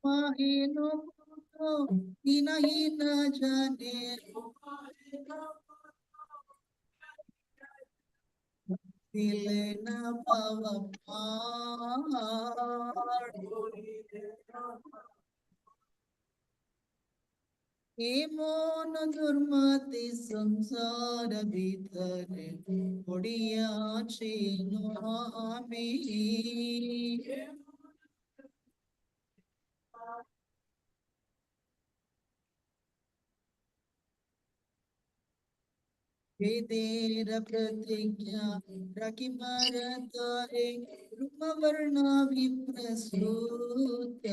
mahino puto hina hina jane dile na pavapar एमोन दुर्मति संसार भीतरे ओडिया छीनो आमी वेदेर प्रतिज्ञा रखि मरतारे रूप वर्ण विप्रस्तुत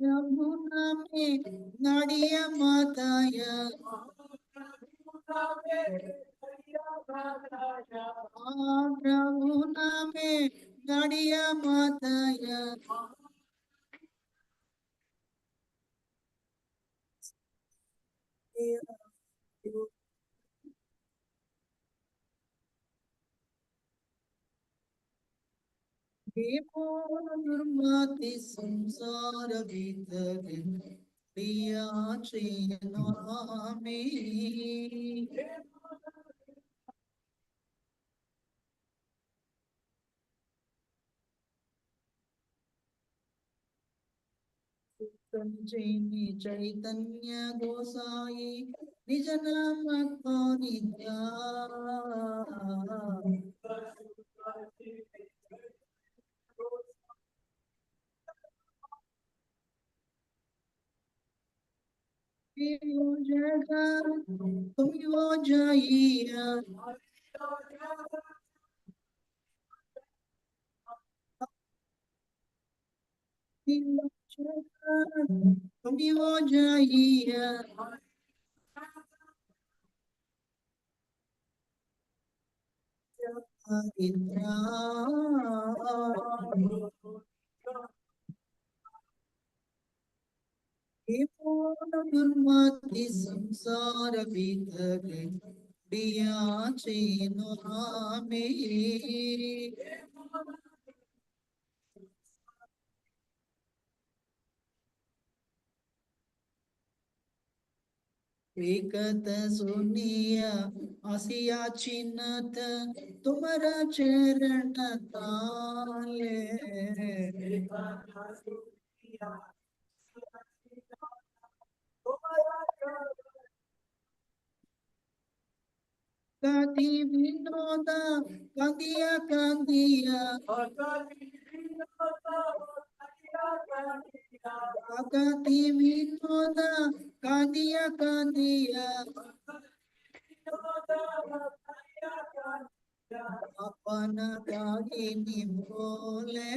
यमुना में नाड़िया माताया यमुना में नाड़िया माताया दुर्मति संसार भीतर प्रिया नामी संजयनी चैतन्य गोसाई निज नाम को नित्या जगत तुम यो जाइया तुम यो जाइया दुर्मति संसार भीतर दिया चीनो हमें एकत सुनिया आसिया चिन्हत तुम्हारा चरण ताले काती विनोदा कांदिया कांदिया काती विनोदा कांदिया कांदिया अपन कागिनी बोले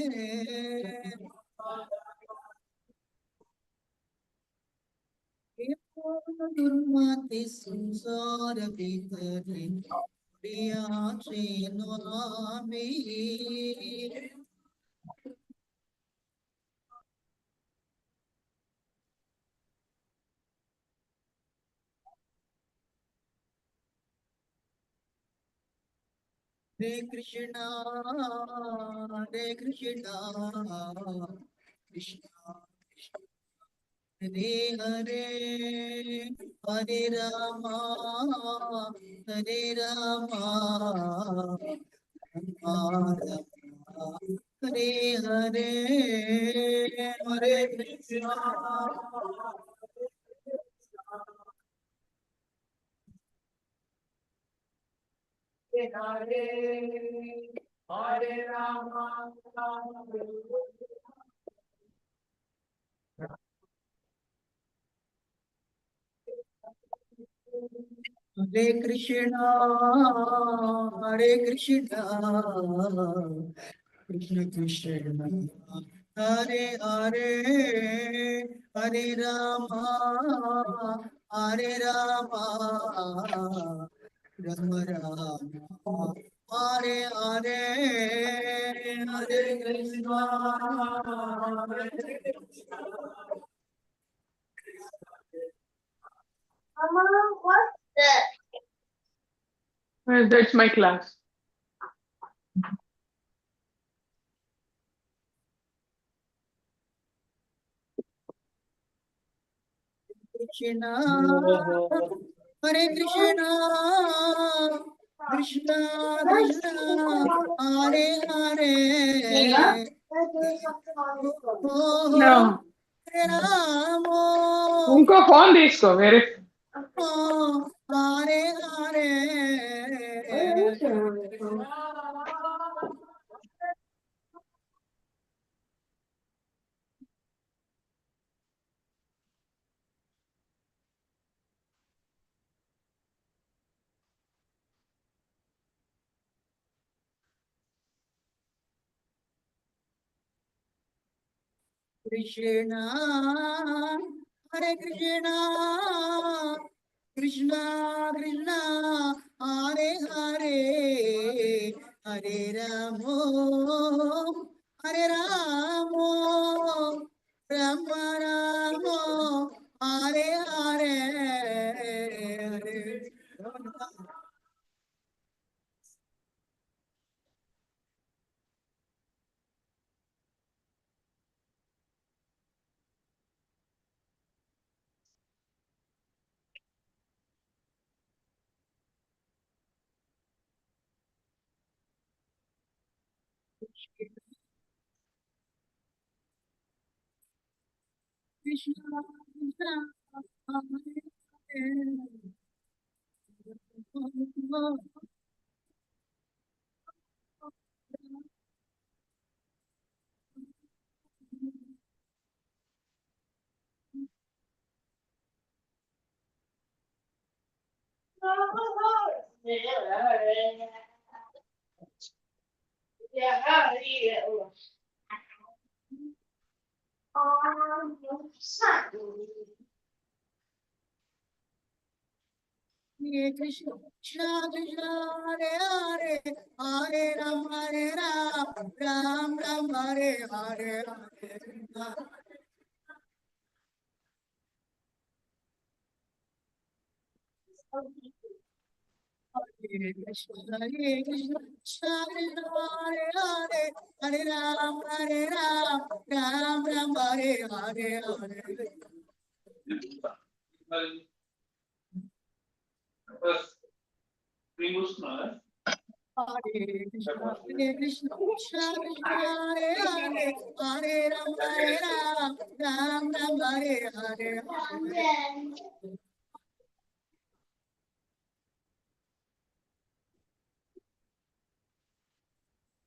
दुर्मति संसार भीतरे प्रिया चीनो आमी Hare Krishna, Hare Krishna, Krishna Krishna, Hare Hare, Hare Rama, Hare Rama, Rama Rama, Hare Hare, Hare Krishna. Hare Hare Rama, Hare Krishna, Hare Krishna, Krishna Krishna, Hare Hare, Hare Rama, Hare Rama, Rama Rama, Hare Hare, Hare Krishna, Hare Krishna. Mama, what? That's my class. Krishna, Hare Krishna, Krishna Krishna, Hare Hare, No. Hare Ramo, उनको phone दे इसको मेरे Hare Hare. Krishna, Hare Krishna, Krishna Krishna, Hare Hare, Hare Ramo, Hare Ramo, Rama Ramo, Hare Hare, Hare. Krishna Krishna, Hare Hare. Hare Krishna, Krishna Krishna, Hare Hare, Hare Ram, Hare Ram, Ram Ram, Hare Hare, Hare Krishna, Hare Krishna, Krishna Krishna, Hare Hare, Hare Ram, Hare Ram, Ram Ram, Hare Hare, Hare. Hare Krishna, Hare Krishna, Krishna Krishna, Hare Hare, Hare Ram, Hare Ram, Ram Ram, Hare Hare, Hare.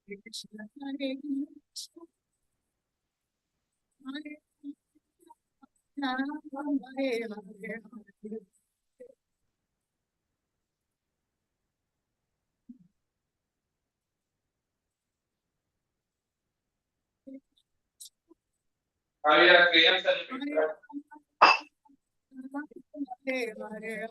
Krishna, Hare Krishna, Hare Ram, Hare Hare, Hare. Hare Hare,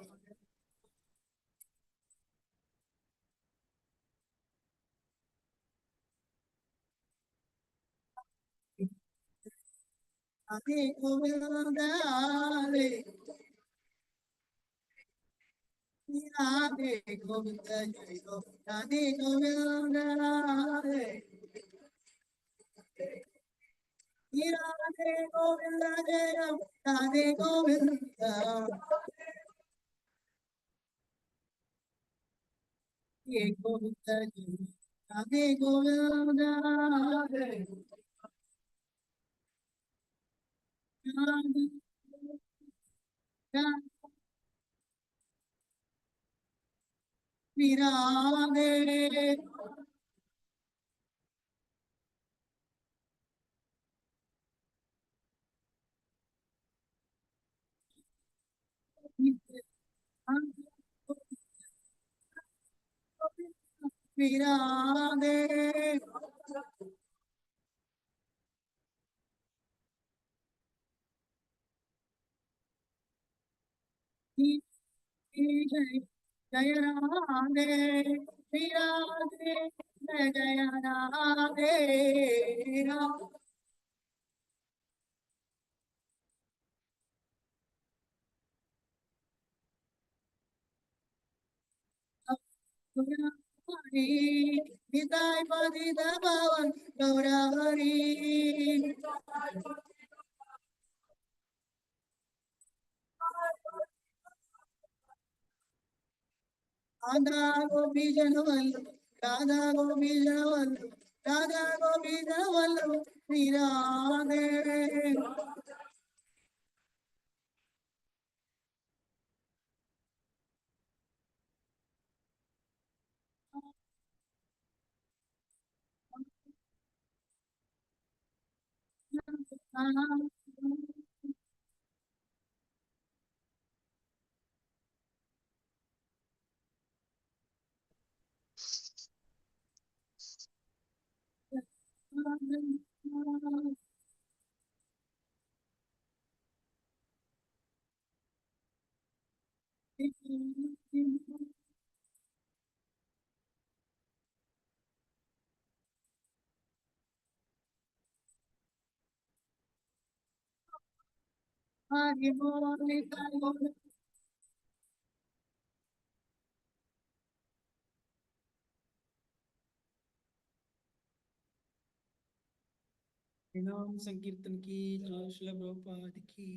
Hare Govinda, Hare Hare Govinda, Hare Govinda, Hare Hare Govinda, Hare Govinda, Hare Govinda, Hare Govinda, Hare Virade, Virade, Jaya Radhe, Virade, Jaya Radhe, Nitai Padita Bhavan Gaurahari Radha Gopi Janavallu Radha Gopi Janavallu Radha Gopi Janavallu Sri Radhe Hari Bol Nitai Bol नाम संकीर्तन की जय श्रील प्रभुपाद की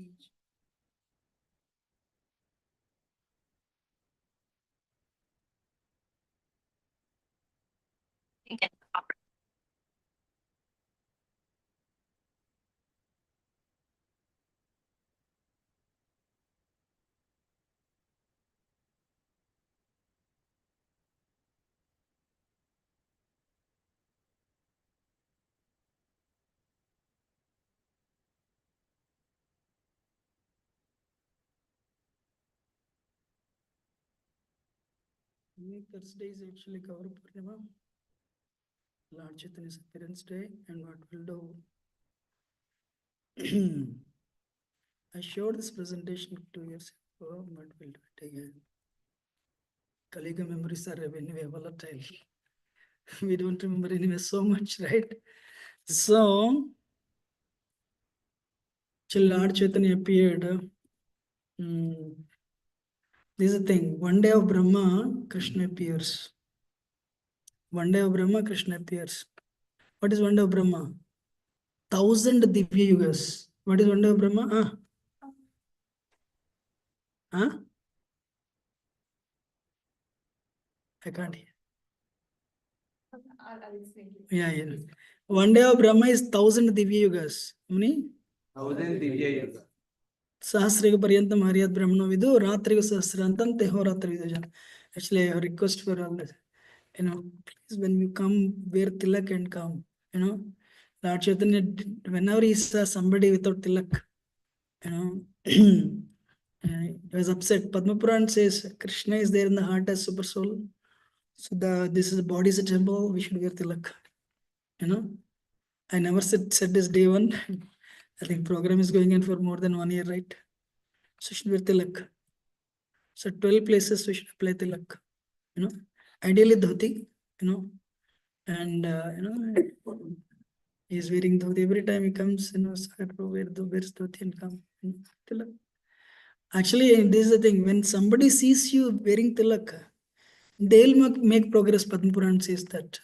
Thursday is actually Gaur Purnima, Lord Chaitanya's appearance day, and what we'll do. I showed this presentation 2 years ago, but we'll do it again. Kaliga memories are anyway volatile. We don't remember anyway so much, right? So, till Lord Chaitanya appeared, this is the thing. One day of Brahma, Krishna appears. One day of Brahma, Krishna appears. What is one day of Brahma? 1000 Divya Yugas. What is one day of Brahma? I can't hear. Yeah. One day of Brahma is 1000 Divya Yugas. How many? 1000 Divya Yuga. Sahasriga Paryantam Haryat Brahmana Vidu, Ratriga Sahasrantam Tehoratri Vidajan. Actually, I have a request for all this. Please, when you come, wear tilak and come. Lord Chaitanya, whenever he saw somebody without tilak, he was upset. Padma Puran says Krishna is there in the heart as super soul. So this is the body is a temple, we should wear tilak. I never said this day one. I think program is going on for more than 1 year, right? So should wear tilak. So 12 places we should apply tilak. Ideally dhoti, and he's wearing dhoti every time he comes. Wears dhoti and come. Tilak. Actually, this is the thing. When somebody sees you wearing tilak, they'll make progress. Padma Puran says that.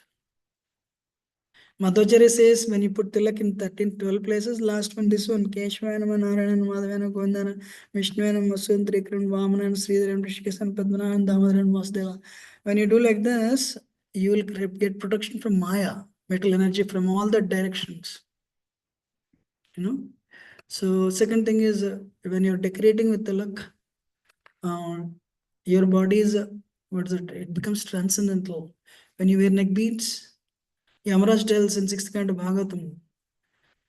Madhvacharya says when you put tilak in 13, 12 places, last one, this one, Keshvanam, Narayanam, Madhavanam, Gondanam, Vishnuvanam, Masudan, Trikran, Vamanam, Sridharam, Rishikesan, Padmanabhan, Damodaran, Vasudeva. When you do like this, you will get protection from Maya, metal energy from all the directions. So second thing is when you're decorating with tilak, your body is, it becomes transcendental. When you wear neck beads, Yamaraj tells in 6th canto Bhagavatham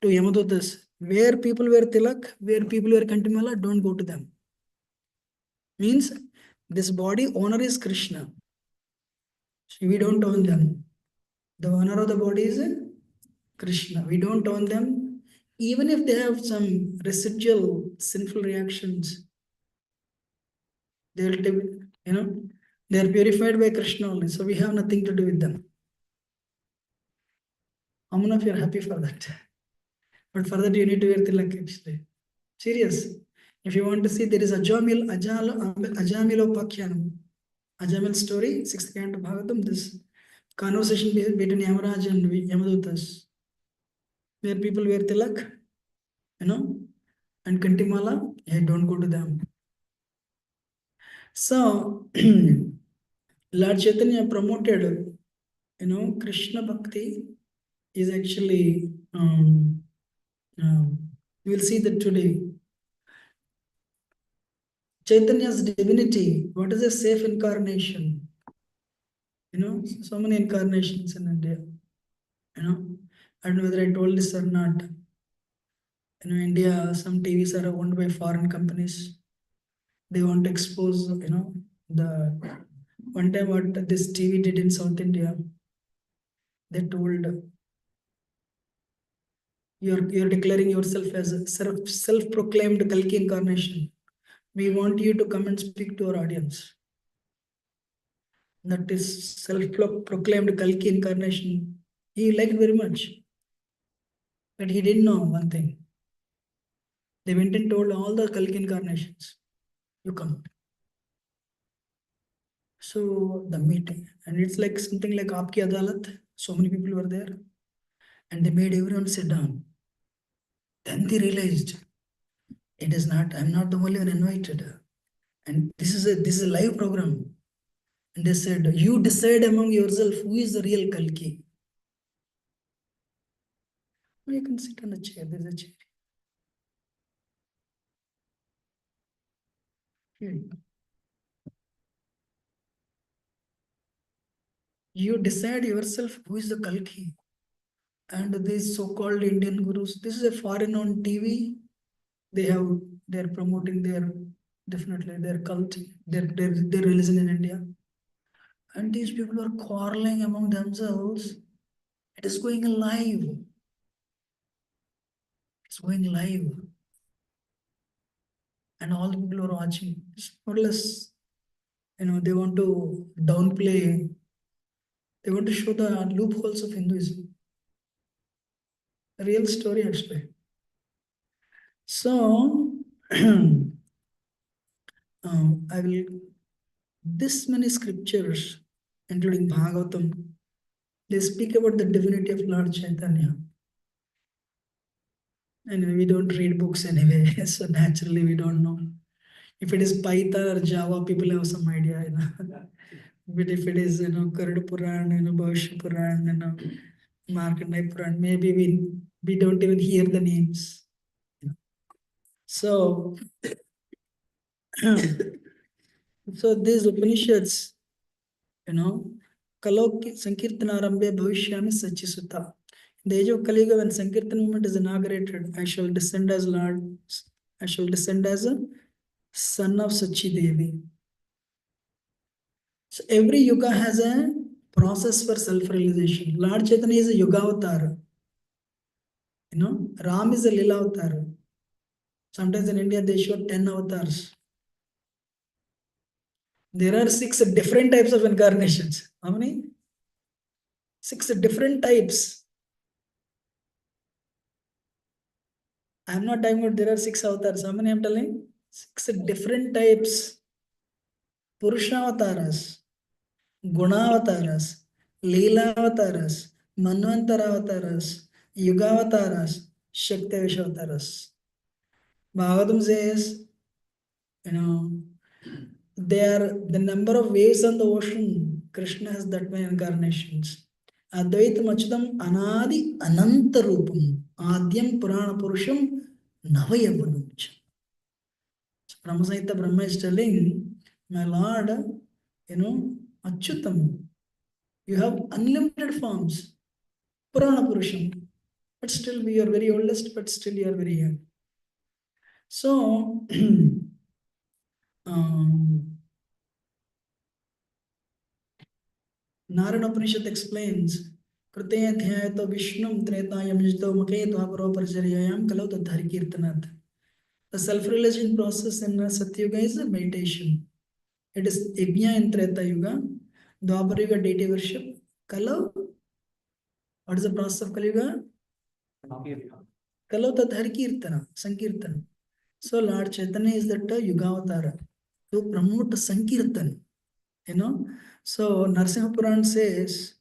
to Yamadutas, where people wear tilak, where people wear kantimala, don't go to them. Means this body owner is Krishna. We don't own them. The owner of the body is Krishna. We don't own them. Even if they have some residual sinful reactions, they will take, they are purified by Krishna only. So we have nothing to do with them. How many of you are happy for that? But for that, you need to wear tilak actually. Serious. If you want to see, there is Ajamilopakyanam. Ajamil story, 6th canto Bhagavatam, this conversation between Yamaraj and Yamadutas, where people wear tilak, and Kantimala, hey, don't go to them. So, Lord Chaitanya promoted, Krishna Bhakti is actually, you will see that today. Chaitanya's divinity, what is a safe incarnation? So many incarnations in India. I don't know whether I told this or not. India, some TVs are owned by foreign companies. They want to expose, the one time what this TV did in South India. They told you're declaring yourself as a self-proclaimed Kalki incarnation. We want you to come and speak to our audience. That is self-proclaimed Kalki incarnation. He liked very much. But he didn't know one thing. They went and told all the Kalki incarnations, you come. So the meeting, and it's like something like Aapki Adalat. So many people were there, and they made everyone sit down. Then they realized it is not. I'm not the only one invited, and this is a live program. And they said, you decide among yourself who is the real Kalki. You can sit on a chair. There's a chair. Here. You decide yourself who is the Kalki. And these so-called Indian gurus, this is a foreign on TV. They're promoting their cult, their religion in India. And these people are quarreling among themselves. It is going live. It's going live. And all the people are watching. It's more or less, they want to downplay. They want to show the loopholes of Hinduism. A real story, actually. So, I will, this many scriptures, including Bhagavatam, they speak about the divinity of Lord Chaitanya. And we don't read books anyway, so naturally we don't know. If it is Python or Java, people have some idea, But if it is, Garuda Puran, Bhavashya Puran, Markandeya Puran, maybe we don't even hear the names. So, so these Upanishads, Kalok Sankirtanarambe Bhavishyami Sachisuta. In the age of Kali Yuga, when Sankirtan movement is inaugurated, I shall descend as a son of Sachi Devi. So every yuga has a process for self-realization. Lord Chaitanya is a yuga avatar. Ram is a lila avatar. Sometimes in India they show 10 avatars. There are 6 different types of incarnations. How many? 6 different types. I'm not talking about there are 6 avatars. How many I'm telling? 6 different types. Purushavataras, Gunavataras, Leelavataras, Manvantaravatas, Yugavataras, Shaktivishavatas. Bhagavatam says, they are the number of waves on the ocean. Krishna has that many incarnations. Advaitam Achutam Anadi Anantarupam Adyam Purana Purusham Navayavanam. Brahmasahita Brahma is telling, my Lord, Achyutam, you have unlimited forms, Purana Purusham, but still we are very oldest, but still you are very young. So, Narada Upanishad explains, Kritaya Dhyayato Vishnum Tretayam Jito Make Dvaparo Parjaryayam Kalau Tadhari Kirtanat. The self-realization process in Satyuga is a meditation. It is Yajna in Treta Yuga, Dwapara Yuga deity worship, Kalau. What is the process of Kali Yuga? Kalau Tadhari Kirtana, Sankirtan. So Lord Chaitanya is that Yuga Avatara to promote Sankirtan. So Narsimha Puran says,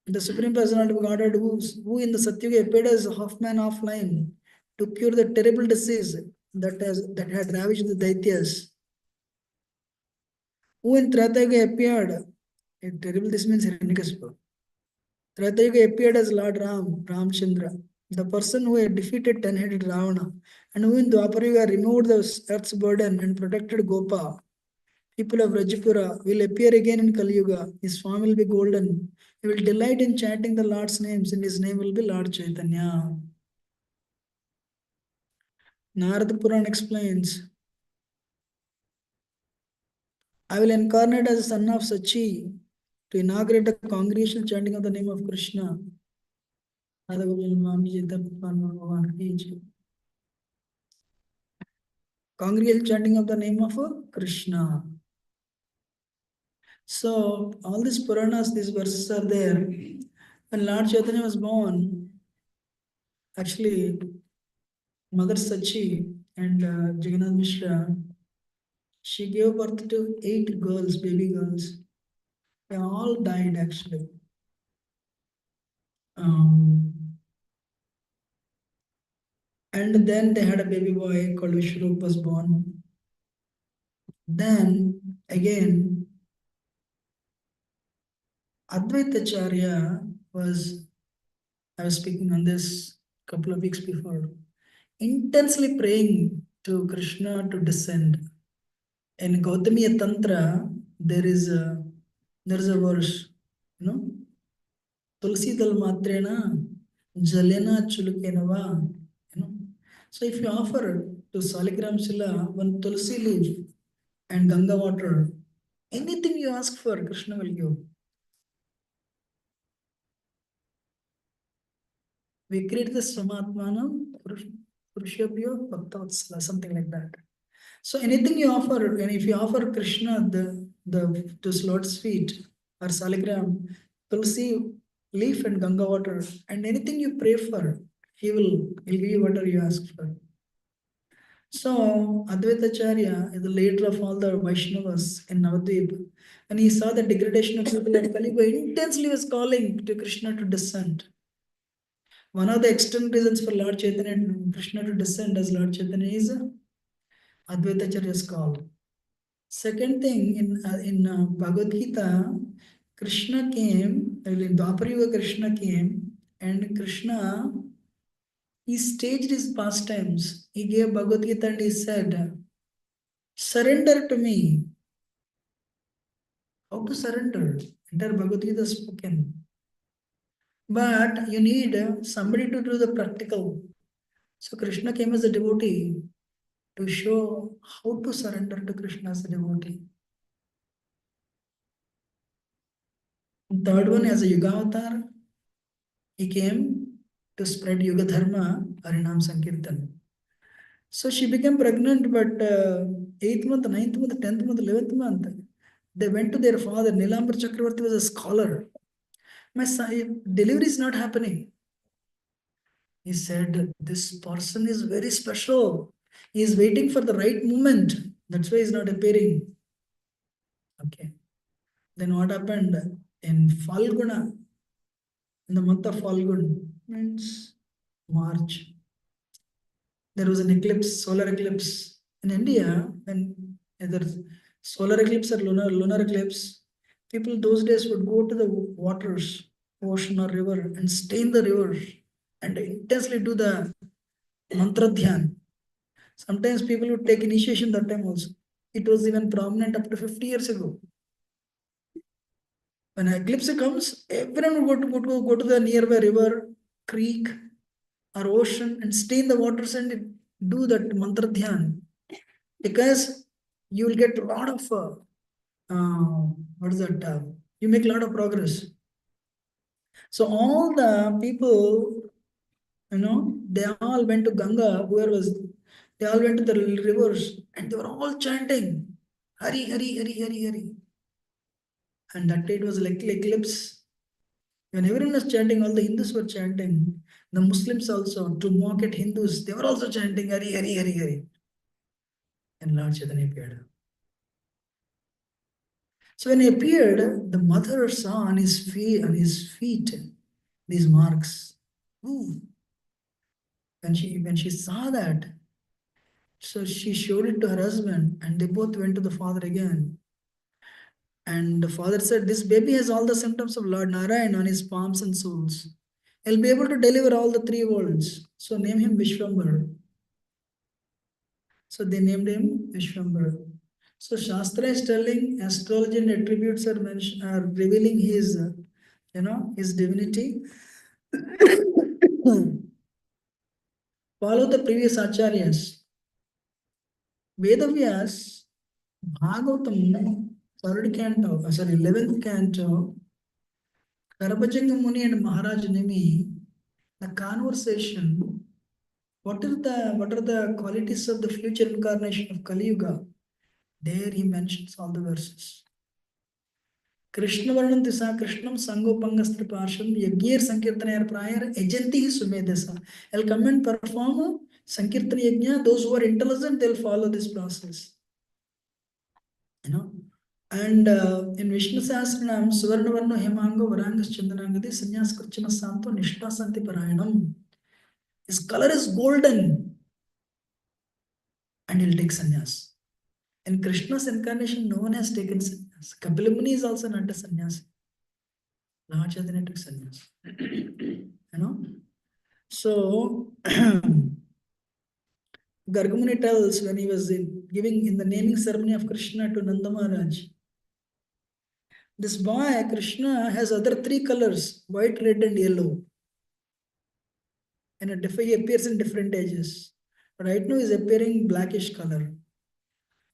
the Supreme Personality of Godhead, who in the Satyuga appeared as half man, half lion, to cure the terrible disease that had ravaged the Daityas. Who in Tratayuga appeared, a terrible this means Hiranyakashipu. Tratayuga appeared as Lord Ramchandra, the person who had defeated ten-headed Ravana, and who in Dwaparayuga removed the earth's burden and protected Gopa. People of Rajapura will appear again in Kali Yuga. His form will be golden. He will delight in chanting the Lord's names, and his name will be Lord Chaitanya. Narada Puran explains, I will incarnate as a son of Sachi to inaugurate a congregational chanting of the name of Krishna. Congregational chanting of the name of Krishna. So all these Puranas, these verses are there. When Lord Chaitanya was born, actually Mother Sachi and Jagannath Mishra, she gave birth to 8 girls, baby girls. They all died actually. And then they had a baby boy called Vishwarup was born. Then again, Advaitacharya was, I was speaking on this a couple of weeks before, intensely praying to Krishna to descend. In Gautamiya Tantra, there is a verse, Tulsi dal matrena jalena chulukenava. So if you offer to Saligram Shila one Tulsi leaf and Ganga water, anything you ask for, Krishna will give. We create the Samatmanam Purushabhyo Bhaktavatsala, something like that. So anything you offer, and if you offer Krishna to Lord's feet or Saligram, Tulsi leaf and Ganga water, and anything you pray for, he'll give you whatever you ask for. So Advaitacharya is the leader of all the Vaishnavas in Navadvip, and he saw the degradation of people in Kali Yuga, intensely was calling to Krishna to descend. One of the external reasons for Lord Chaitanya and Krishna to descend as Lord Chaitanya is Advaitacharya's call. Second thing, in Bhagavad Gita, Krishna came, in Dwapara Yuga Krishna came, and Krishna, he staged his pastimes. He gave Bhagavad Gita and he said, surrender to me. How to surrender? Entire Bhagavad Gita is spoken. But you need somebody to do the practical. So Krishna came as a devotee to show how to surrender to Krishna as a devotee. And third one, as a Yuga avatar, he came to spread Yuga Dharma, Harinam Sankirtan. So she became pregnant, but 8th month, 9th month, 10th month, 11th month, they went to their father. Nilambar Chakravarti was a scholar. My son, delivery is not happening. He said, this person is very special. He is waiting for the right moment. That's why he's not appearing. Okay. Then what happened? In Falguna, in the month of Falgun, means March, there was an eclipse, solar eclipse. In India, when either solar eclipse or lunar eclipse, people those days would go to the waters, ocean or river, and stay in the river and intensely do the mantra dhyan. Sometimes people would take initiation that time also. It was even prominent up to 50 years ago. When an eclipse comes, everyone would go to the nearby river, creek, or ocean and stay in the waters and do that mantra dhyan. Because you will get a lot of, what is that? You make a lot of progress. So all the people, they all went to Ganga, they all went to the rivers and they were all chanting, Hari, Hari, Hari, Hari, Hari. And that day it was like eclipse. When everyone was chanting, all the Hindus were chanting. The Muslims also, to mock at Hindus, they were also chanting Hari, Hari, Hari, Hari. And Lord Chaitanya appeared. So when he appeared, the mother saw on his feet these marks. Ooh. When she saw that, so she showed it to her husband, and they both went to the father again. And the father said, "This baby has all the symptoms of Lord Narayan on his palms and soles. He'll be able to deliver all the three worlds. So name him Vishwambar." So they named him Vishwambar. So Shastra is telling astrology and attributes are revealing his, his divinity. Follow the previous acharyas. Vedavyas, Bhagavatam, 11th canto, Karabhajanga Muni and Maharaj Nemi, the conversation, what are the qualities of the future incarnation of Kali Yuga? There he mentions all the verses. Krishna Varnam Tisa Krishnam Sangopangastra Parsham Yagir Sankirtanayar Prayar Ejanti Sumedasa. I'll come and perform Sankirtan Yajna. Those who are intelligent, they'll follow this process. And in Vishnu Sahasranam, Suvarna Varno Hemango Varangas Chandanangadi Sanyas Kurchana Santo Nishta Santi Parayanam. His color is golden, and he'll take sannyas. In Krishna's incarnation, no one has taken sannyas. Kapila Muni is also not a sannyas. Lord Chaitanya took sannyas. So Gargamuni tells when he was giving in the naming ceremony of Krishna to Nanda Maharaj, this boy Krishna has other three colors: white, red, and yellow. And he appears in different ages. Right now he's appearing blackish color.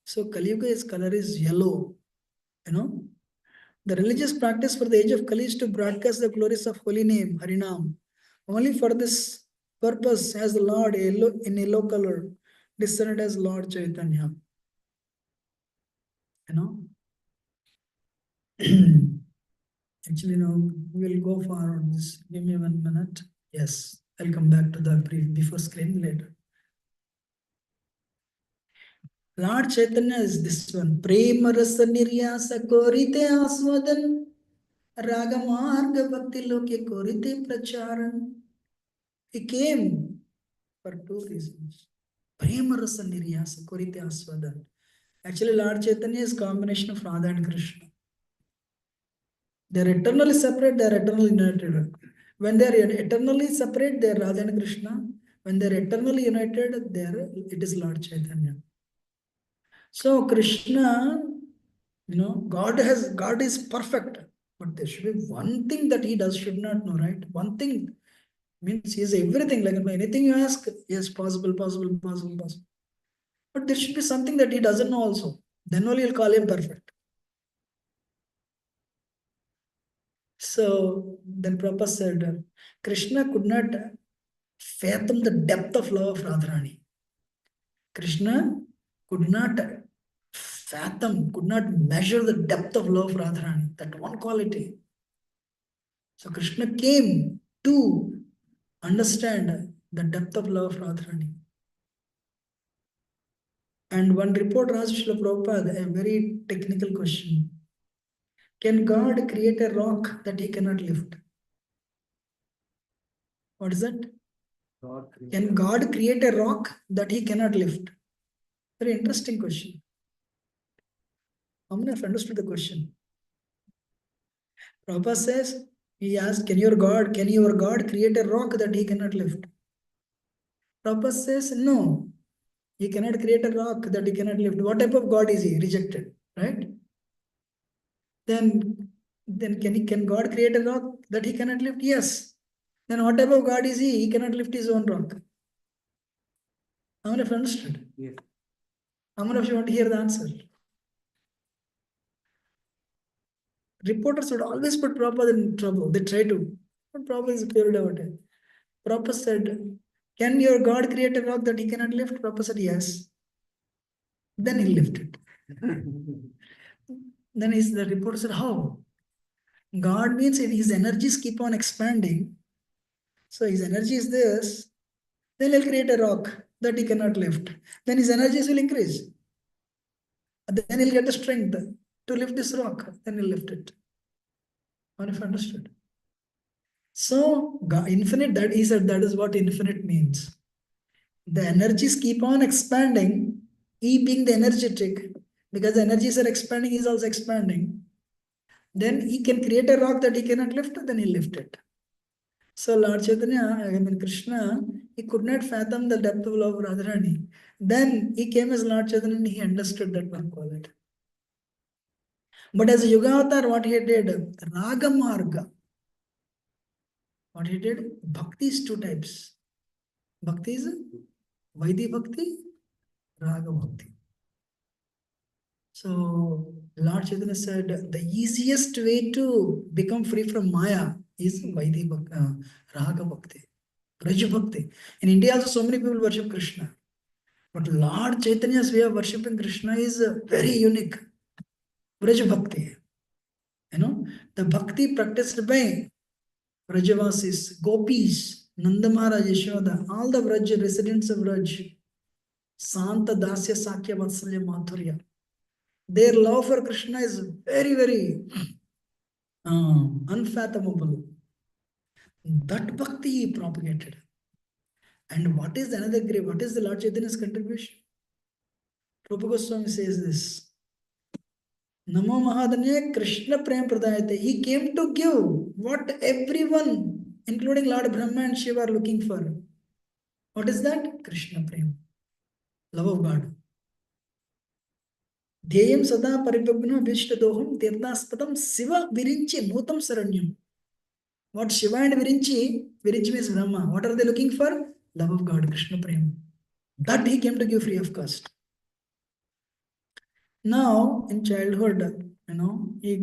So Kali Yuga, his color is yellow. The religious practice for the age of Kali is to broadcast the glories of holy name, Harinam. Only for this purpose has the Lord in yellow color descended as Lord Chaitanya. Actually, no, we'll go forward. This. Give me 1 minute. Yes, I'll come back to the before screen later. Lord Chaitanya is this one. Prema rasa niryasa korite aswadan raga marga bhakti loke korite pracharan. He came for two reasons. Prema rasa niryasa korite aswadan. Actually, Lord Chaitanya is a combination of Radha and Krishna. They are eternally separate, they are eternally united. When they are eternally separate, they are Radha and Krishna. When they are eternally united, it is Lord Chaitanya. So Krishna, God is perfect, but there should be one thing that he does should not know, right? One thing means he is everything. Like anything you ask, yes, possible. But there should be something that he doesn't know also. Then only you'll call him perfect. So then Prabhupada said, Krishna could not fathom the depth of love of Radharani. Krishna could not fathom, could not measure the depth of love of Radharani, that one quality. So Krishna came to understand the depth of love of Radharani. And one reporter asked Srila Prabhupada a very technical question. Can God create a rock that he cannot lift? What is that? Can God create a rock that he cannot lift? Very interesting question. How many have understood the question? Prabhupada says, he asked, can your God create a rock that he cannot lift? Prabhupada says, no, he cannot create a rock that he cannot lift. What type of God is he? Rejected, right? Then can God create a rock that he cannot lift? Yes. Then what type of God is he? He cannot lift his own rock. How many have understood? Yes. How many of you want to hear the answer? Reporters would always put Prabhupada in trouble. They try to. But Prabhupada is a pure devotee. Prabhupada said, can your God create a rock that he cannot lift? Prabhupada said, yes. Then he lifted. Then the reporter said, how? God means his energies keep on expanding. So his energy is this. Then he'll create a rock that he cannot lift. Then his energies will increase. Then he'll get the strength. to lift this rock, then he'll lift it. What if understood? So infinite, that he said, that is what infinite means. The energies keep on expanding, he being the energetic, because the energies are expanding, he is also expanding. Then he can create a rock that he cannot lift, then he lift it. So Lord Chaitanya, I mean Krishna, he could not fathom the depth of love of Radharani. Then he came as Lord Chaitanya and he understood that one quality. But as a Yuga Avatar, what he did? Raga Marga. What he did? Bhakti is two types. Bhakti is Vaidhi Bhakti, Raga Bhakti. So Lord Chaitanya said the easiest way to become free from Maya is Vaidhi Bhakti, Raga Bhakti, Raj Bhakti. In India also so many people worship Krishna. But Lord Chaitanya's way of worshipping Krishna is very unique. Vraj Bhakti. You know, the Bhakti practiced by Vrajavasis, Gopis, Nanda Maharaj, Yashoda, all the Vraj residents of Vraj, Santa Dasya Sakya Vatsalya Madhurya. Their love for Krishna is very, very unfathomable. That Bhakti he propagated. And what is another great? What is the Lord Chaitanya's contribution? Prabhupada Goswami says this. Namo Mahadanya Krishna Prem Pradayate. He came to give what everyone, including Lord Brahma and Shiva, are looking for. What is that? Krishna Prem. Love of God. Dhyayam Sada Paribhagna Vishtadoham Tirthaspatam Siva Virinchi Nutam Saranyam. What Shiva and Virinchi means Brahma. What are they looking for? Love of God, Krishna Prem. That he came to give free of cost. Now, in childhood, he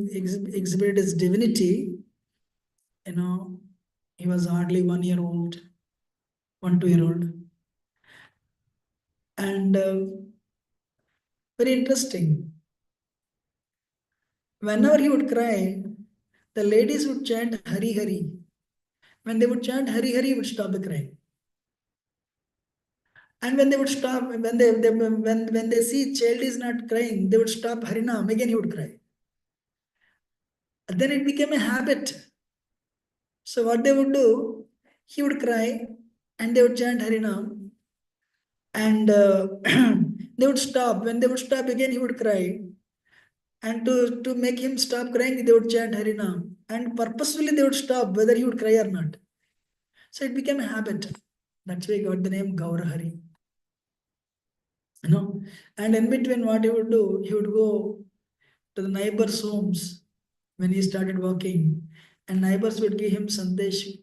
exhibited his divinity. He was hardly 1 year old, 2 year old. And very interesting. Whenever he would cry, the ladies would chant Hari Hari. When they would chant Hari Hari, he would stop the crying. And when they would stop, when they see child is not crying, they would stop Harinam, again he would cry. And then it became a habit. So what they would do, he would cry and they would chant Harinam. And they would stop. When they would stop again, he would cry. And to make him stop crying, they would chant Harinam. And purposefully they would stop, whether he would cry or not. So it became a habit. That's why he got the name Gaurahari. And in between what he would do, he would go to the neighbors' homes when he started working. And neighbors would give him sandesh,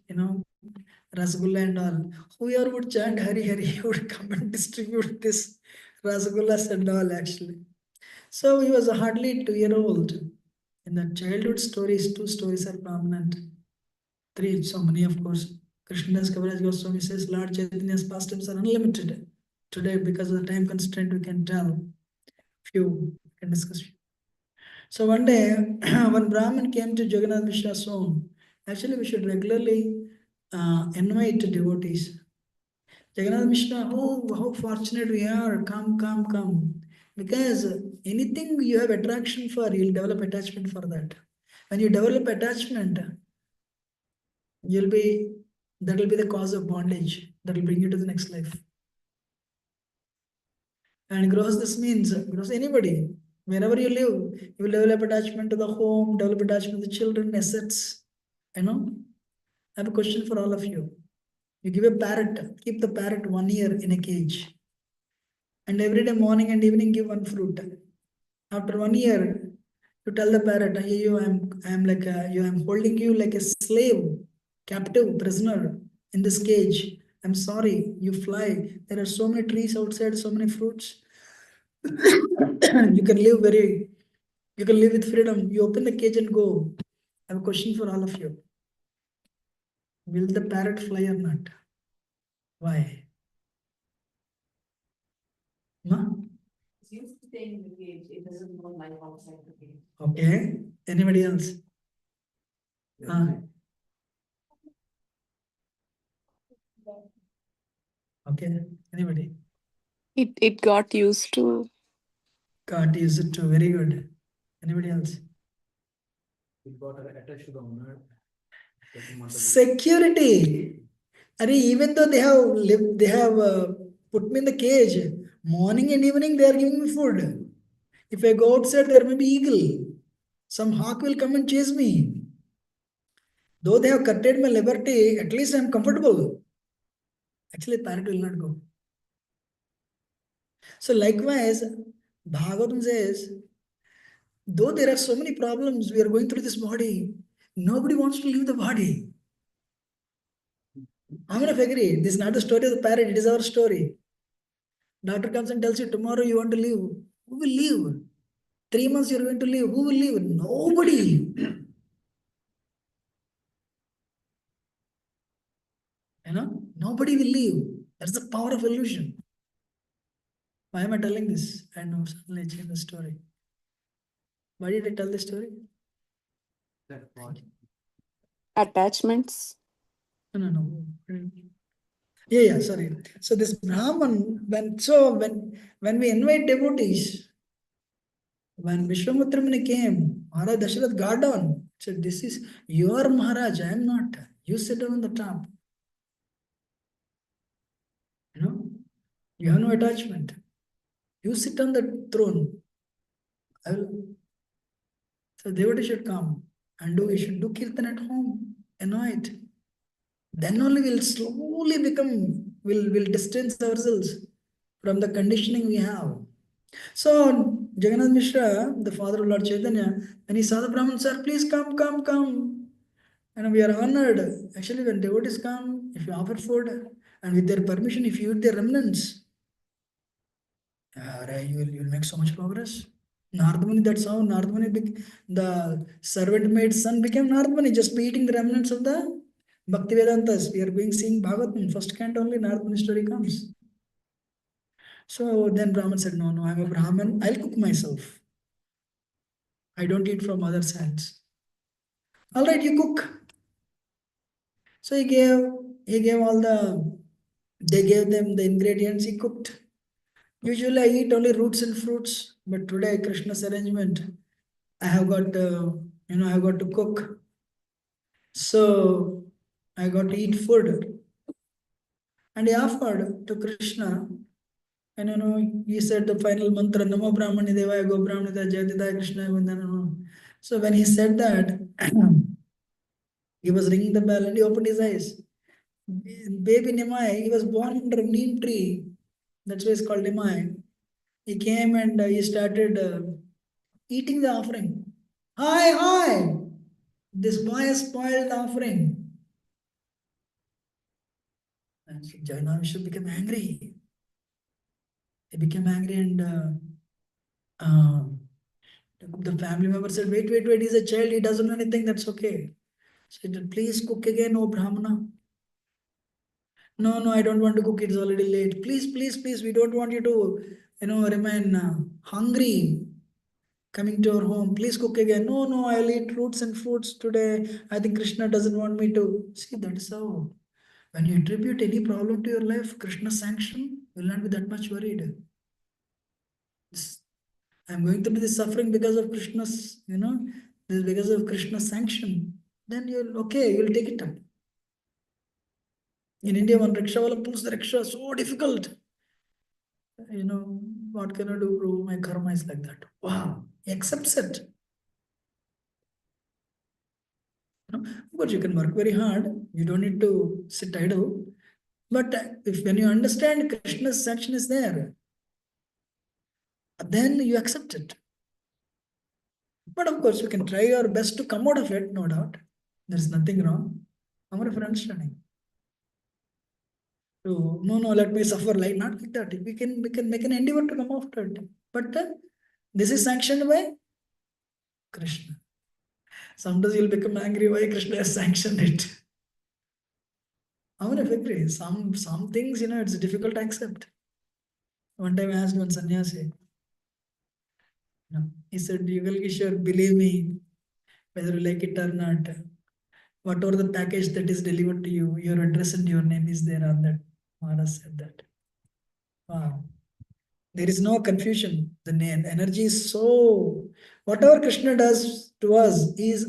rasgulla and all. Whoever would chant Hari Hari, he would come and distribute this rasgullas and all actually. So he was hardly 2 year old. In the childhood stories, 2 stories are prominent. 3, so many of course. Krishnadas Kaviraj Goswami says Lord Chaitanya's pastimes are unlimited. Today, because of the time constraint, we can tell few, we can discuss few. So one day, one Brahmin came to Jagannath Mishra's home. Actually, we should regularly invite devotees. Jagannath Mishra, oh, how fortunate we are. Come. Because anything you have attraction for, you'll develop attachment for that. When you develop attachment, that will be the cause of bondage. That will bring you to the next life. And this means, anybody, wherever you live, you will develop attachment to the home, develop attachment to the children, assets. I have a question for all of you. You give a parrot, keep the parrot 1 year in a cage. And every day, morning and evening, give one fruit. After 1 year, you tell the parrot, I'm holding you like a slave, captive, prisoner in this cage. I'm sorry, you fly. There are so many trees outside, so many fruits. You can live with freedom. You open the cage and go. I have a question for all of you. Will the parrot fly or not? Why? It's used to staying in the cage. It doesn't know life outside the cage. Okay. Anybody else? Okay. Anybody? It got used to. Got used to. Very good. Anybody else? It got attached to the owner. Security. Even though they have lived, they have put me in the cage. Morning and evening, they are giving me food. If I go outside, there may be eagle. Some hawk will come and chase me. Though they have curtailed my liberty, at least I am comfortable. Actually, parrot will not go. So likewise, Bhagavatam says, though there are so many problems, we are going through this body, nobody wants to leave the body. I'm going to agree. This is not the story of the parrot, it is our story. Doctor comes and tells you, tomorrow you want to leave. Who will leave? 3 months you're going to leave. Who will leave? Nobody. Nobody will leave. That's the power of illusion. Why am I telling this? I know, suddenly I changed the story. Why did I tell the story? That part. Attachments. No. Yeah, sorry. So this Brahman, when we invite devotees, when Vishwamitra Muni came, Maharaj Dasharath got down. Said, this is your Maharaj, I am not. You sit down on the top. You have no attachment. You sit on the throne. I will. So devotee should come and we should do kirtan at home. Annoy it. Then only we'll slowly we'll distance ourselves from the conditioning we have. So Jagannath Mishra, the father of Lord Chaitanya, when he saw the Brahman, sir, please come. And we are honored. Actually, when devotees come, if you offer food, and with their permission, if you eat their remnants, you'll make so much progress. Nardmuni, that's how Nardmuni, the servant maid son became Nardmuni, just by eating the remnants of the Bhakti Vedantas. We are going seeing Bhagavatam, first canto only Nardmuni story comes. So then Brahman said, no, I'm a Brahman, I'll cook myself. I don't eat from others' hands. All right, you cook. So he gave they gave them the ingredients, he cooked. Usually I eat only roots and fruits, but today Krishna's arrangement, I have got I have got to cook. So I got to eat food. And he offered to Krishna, and he said the final mantra, Namo Brahmani Devaya Go Brahmani Jayatidaya Krishna Vandana. So when he said that, he was ringing the bell and he opened his eyes. Baby Nimai, he was born under a neem tree. That's why it's called Nimai. He came and he started eating the offering. Hi! This boy has spoiled the offering. And Jainamisha became angry. He became angry and the family member said, wait, he's a child, he doesn't know anything, that's okay. So he said, please cook again, oh Brahmana. No, I don't want to cook, it's already late. Please, we don't want you to, remain hungry coming to our home. Please cook again. No, I'll eat roots and fruits today. I think Krishna doesn't want me to. See, that is how. When you attribute any problem to your life, Krishna's sanction, you will not be that much worried. I'm going through this suffering because of Krishna's, because of Krishna's sanction. Then you'll take it up. In India, one rickshaw pulls the rickshaw, so difficult. What can I do, bro? My karma is like that. Wow, he accepts it. Of course, you can work very hard. You don't need to sit idle. But when you understand Krishna's sanction is there, then you accept it. But of course, you can try your best to come out of it, no doubt. There's nothing wrong. I'm a friend standing. So, no, let me suffer like not like that. We can make an endeavor to come after it. But this is sanctioned by Krishna. Sometimes you'll become angry why Krishna has sanctioned it. I'm gonna agree. Some things, it's difficult to accept. One time I asked one sannyasi, he said, Yugal Kishore, believe me, whether you like it or not, whatever the package that is delivered to you, your address and your name is there on that. Maharaj said that. Wow. There is no confusion. The energy is so, Whatever Krishna does to us is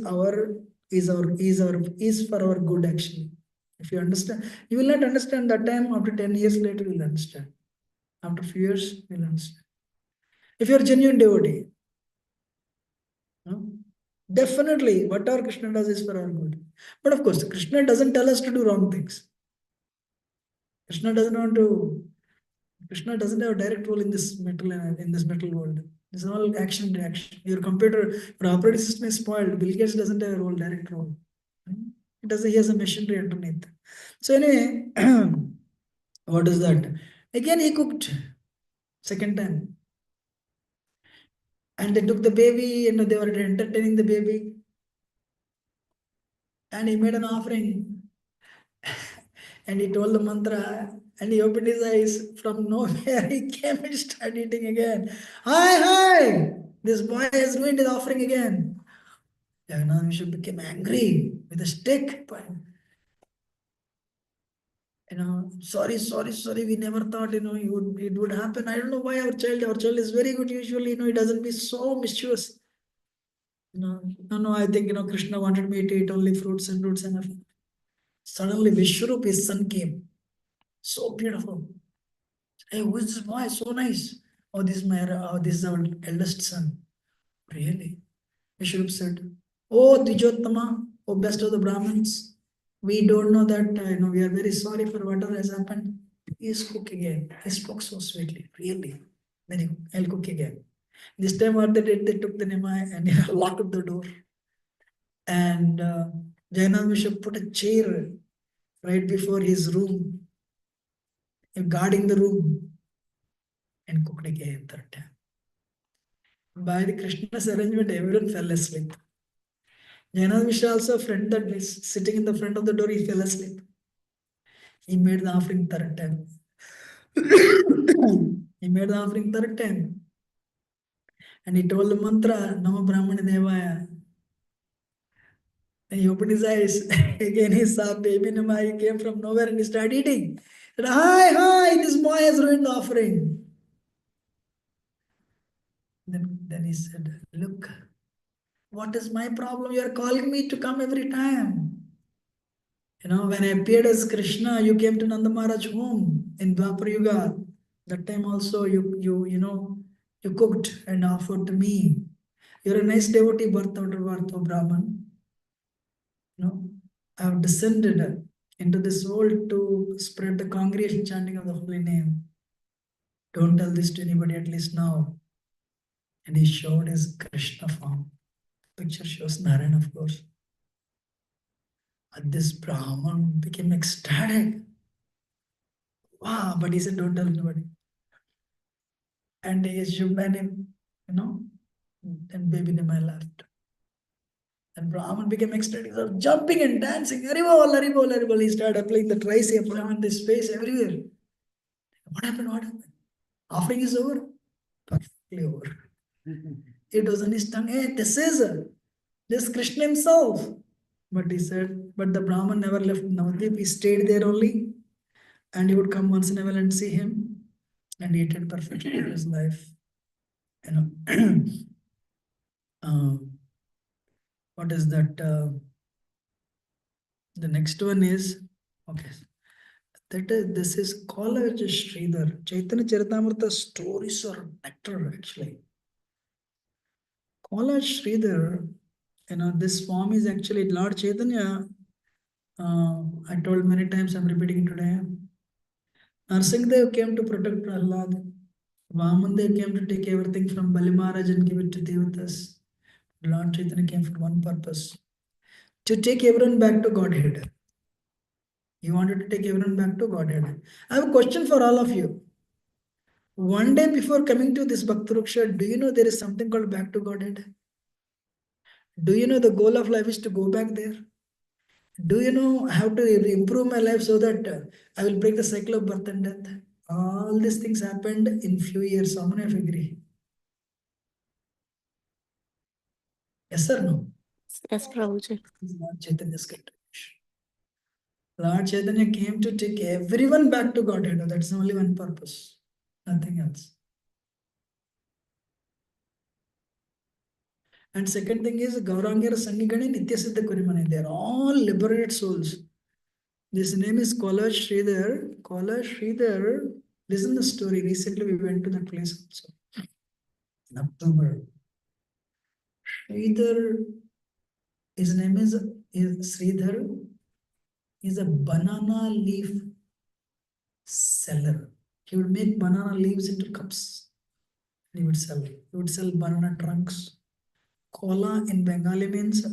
for our good actually. If you understand, you will not understand that time. After 10 years later, you will understand. After few years, you will understand. If you are genuine devotee, no? Definitely whatever Krishna does is for our good. But of course, Krishna doesn't tell us to do wrong things. Krishna doesn't want to. Krishna doesn't have a direct role in this metal world. It's all action reaction. Your computer, your operating system is spoiled. Bill Gates doesn't have a role, direct role. It doesn't. He has a machinery underneath. So anyway, what is that? Again, he cooked second time, and they took the baby, and they were entertaining the baby, and he made an offering, and he told the mantra, and he opened his eyes from nowhere. He came and started eating again. Hi! This boy has ruined his offering again. Jagannath Mishra became angry with a stick. Sorry. We never thought, it would happen. I don't know why our child is very good. Usually, he doesn't be so mischievous. No, I think, Krishna wanted me to eat only fruits and roots and everything. Suddenly, Vishwarup, his son came. So beautiful. Hey, who is this boy? So nice. Oh, this is our eldest son. Really? Vishwarup said, Oh, Dvijottama, oh, best of the Brahmins. We don't know that, we are very sorry for whatever has happened. Please cook again. He spoke so sweetly, really. Then I'll cook again. This time what they did, they took the Nimai and locked up the door. And Jagannath Mishra put a chair right before his room, guarding the room, and cooked again third time. By the Krishna's arrangement, everyone fell asleep. Jagannath Mishra also, a friend that is sitting in the front of the door, he fell asleep. He made the offering third time. He made the offering third time. And he told the mantra, Nama Brahmana Devaya. And he opened his eyes. Again, he saw baby Nama. He came from nowhere and he started eating. He said, Hi, this boy has ruined the offering. Then he said, Look, what is my problem? You are calling me to come every time. When I appeared as Krishna, you came to Nanda Maharaj home in Dwapar Yuga. That time also you cooked and offered to me. You're a nice devotee, Bharta Brahman. I have descended into this world to spread the congregation chanting of the holy name. Don't tell this to anybody, at least now. And he showed his Krishna form. Picture shows Narayan, of course. And this Brahman became ecstatic. Wow, but he said, don't tell anybody. And he assumed him, and baby Nimai left. And Brahman became ecstatic, so jumping and dancing. Haribol, Haribol, Haribol. He started applying the tricep around his face everywhere. What happened? Offering is over? Perfectly over. It was on his tongue. Hey, this Krishna himself. But he said, but the Brahman never left Navadvip. He stayed there only. And he would come once in a while and see him. And he did perfectly in his life. What is that? The next one is, okay. This is College Sridhar. Chaitanya Charitamrita stories are better actually. College Sridhar, this form is actually Lord Chaitanya. I told many times, I'm repeating it today. Narsingdev came to protect Prahlad. Vamandev came to take everything from Bali Maharaj and give it to Devatas. Lord Chaitanya came for one purpose, to take everyone back to Godhead. He wanted to take everyone back to Godhead. I have a question for all of you. One day before coming to this Bhaktaruksha, do you know there is something called back to Godhead? Do you know the goal of life is to go back there? Do you know how to improve my life so that I will break the cycle of birth and death? All these things happened in few years. How many of you agree? Yes or no? Yes, Prabhuji. Lord Chaitanya's contribution. Lord Chaitanya came to take everyone back to Godhead. That's only one purpose, nothing else. And second thing is Gaurangera Sangigani Nityasiddha Kurimani. They are all liberated souls. This name is Kola Sridhar. Kola Sridhar. Listen the story. Recently we went to that place also. In October. Sridhar, his name is Sridhar. He's a banana leaf seller. He would make banana leaves into cups. He would sell. He would sell banana trunks. Kola in Bengali means,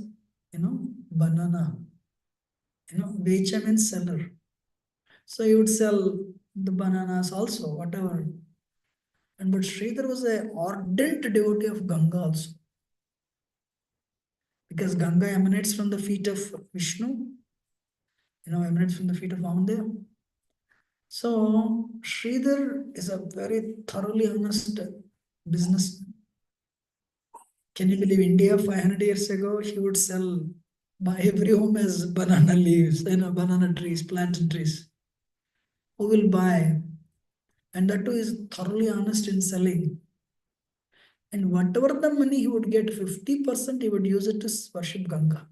banana. Vecha means seller. So he would sell the bananas also, whatever. And but Sridhar was an ardent devotee of Ganga also. Because Ganga emanates from the feet of Vishnu, emanates from the feet of Vamadeva. So Sridhar is a very thoroughly honest businessman. Can you believe India 500 years ago, he would sell by every home has banana leaves, banana trees, plantain trees. Who will buy? And that too is thoroughly honest in selling. And whatever the money he would get, 50% he would use it to worship Ganga.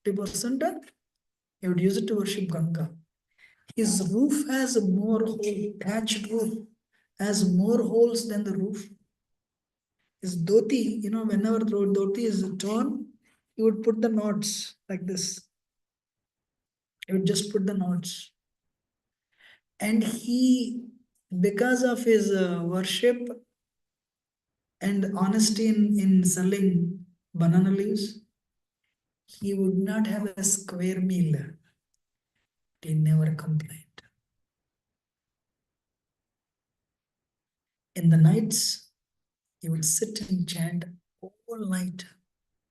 50% he would use it to worship Ganga. His roof has more hole, thatched roof has more holes than the roof. His dhoti, whenever the dhoti is torn, he would put the knots like this. He would just put the knots. And he, because of his worship and honesty in selling banana leaves, he would not have a square meal. He never complained. In the nights, he would sit and chant all night.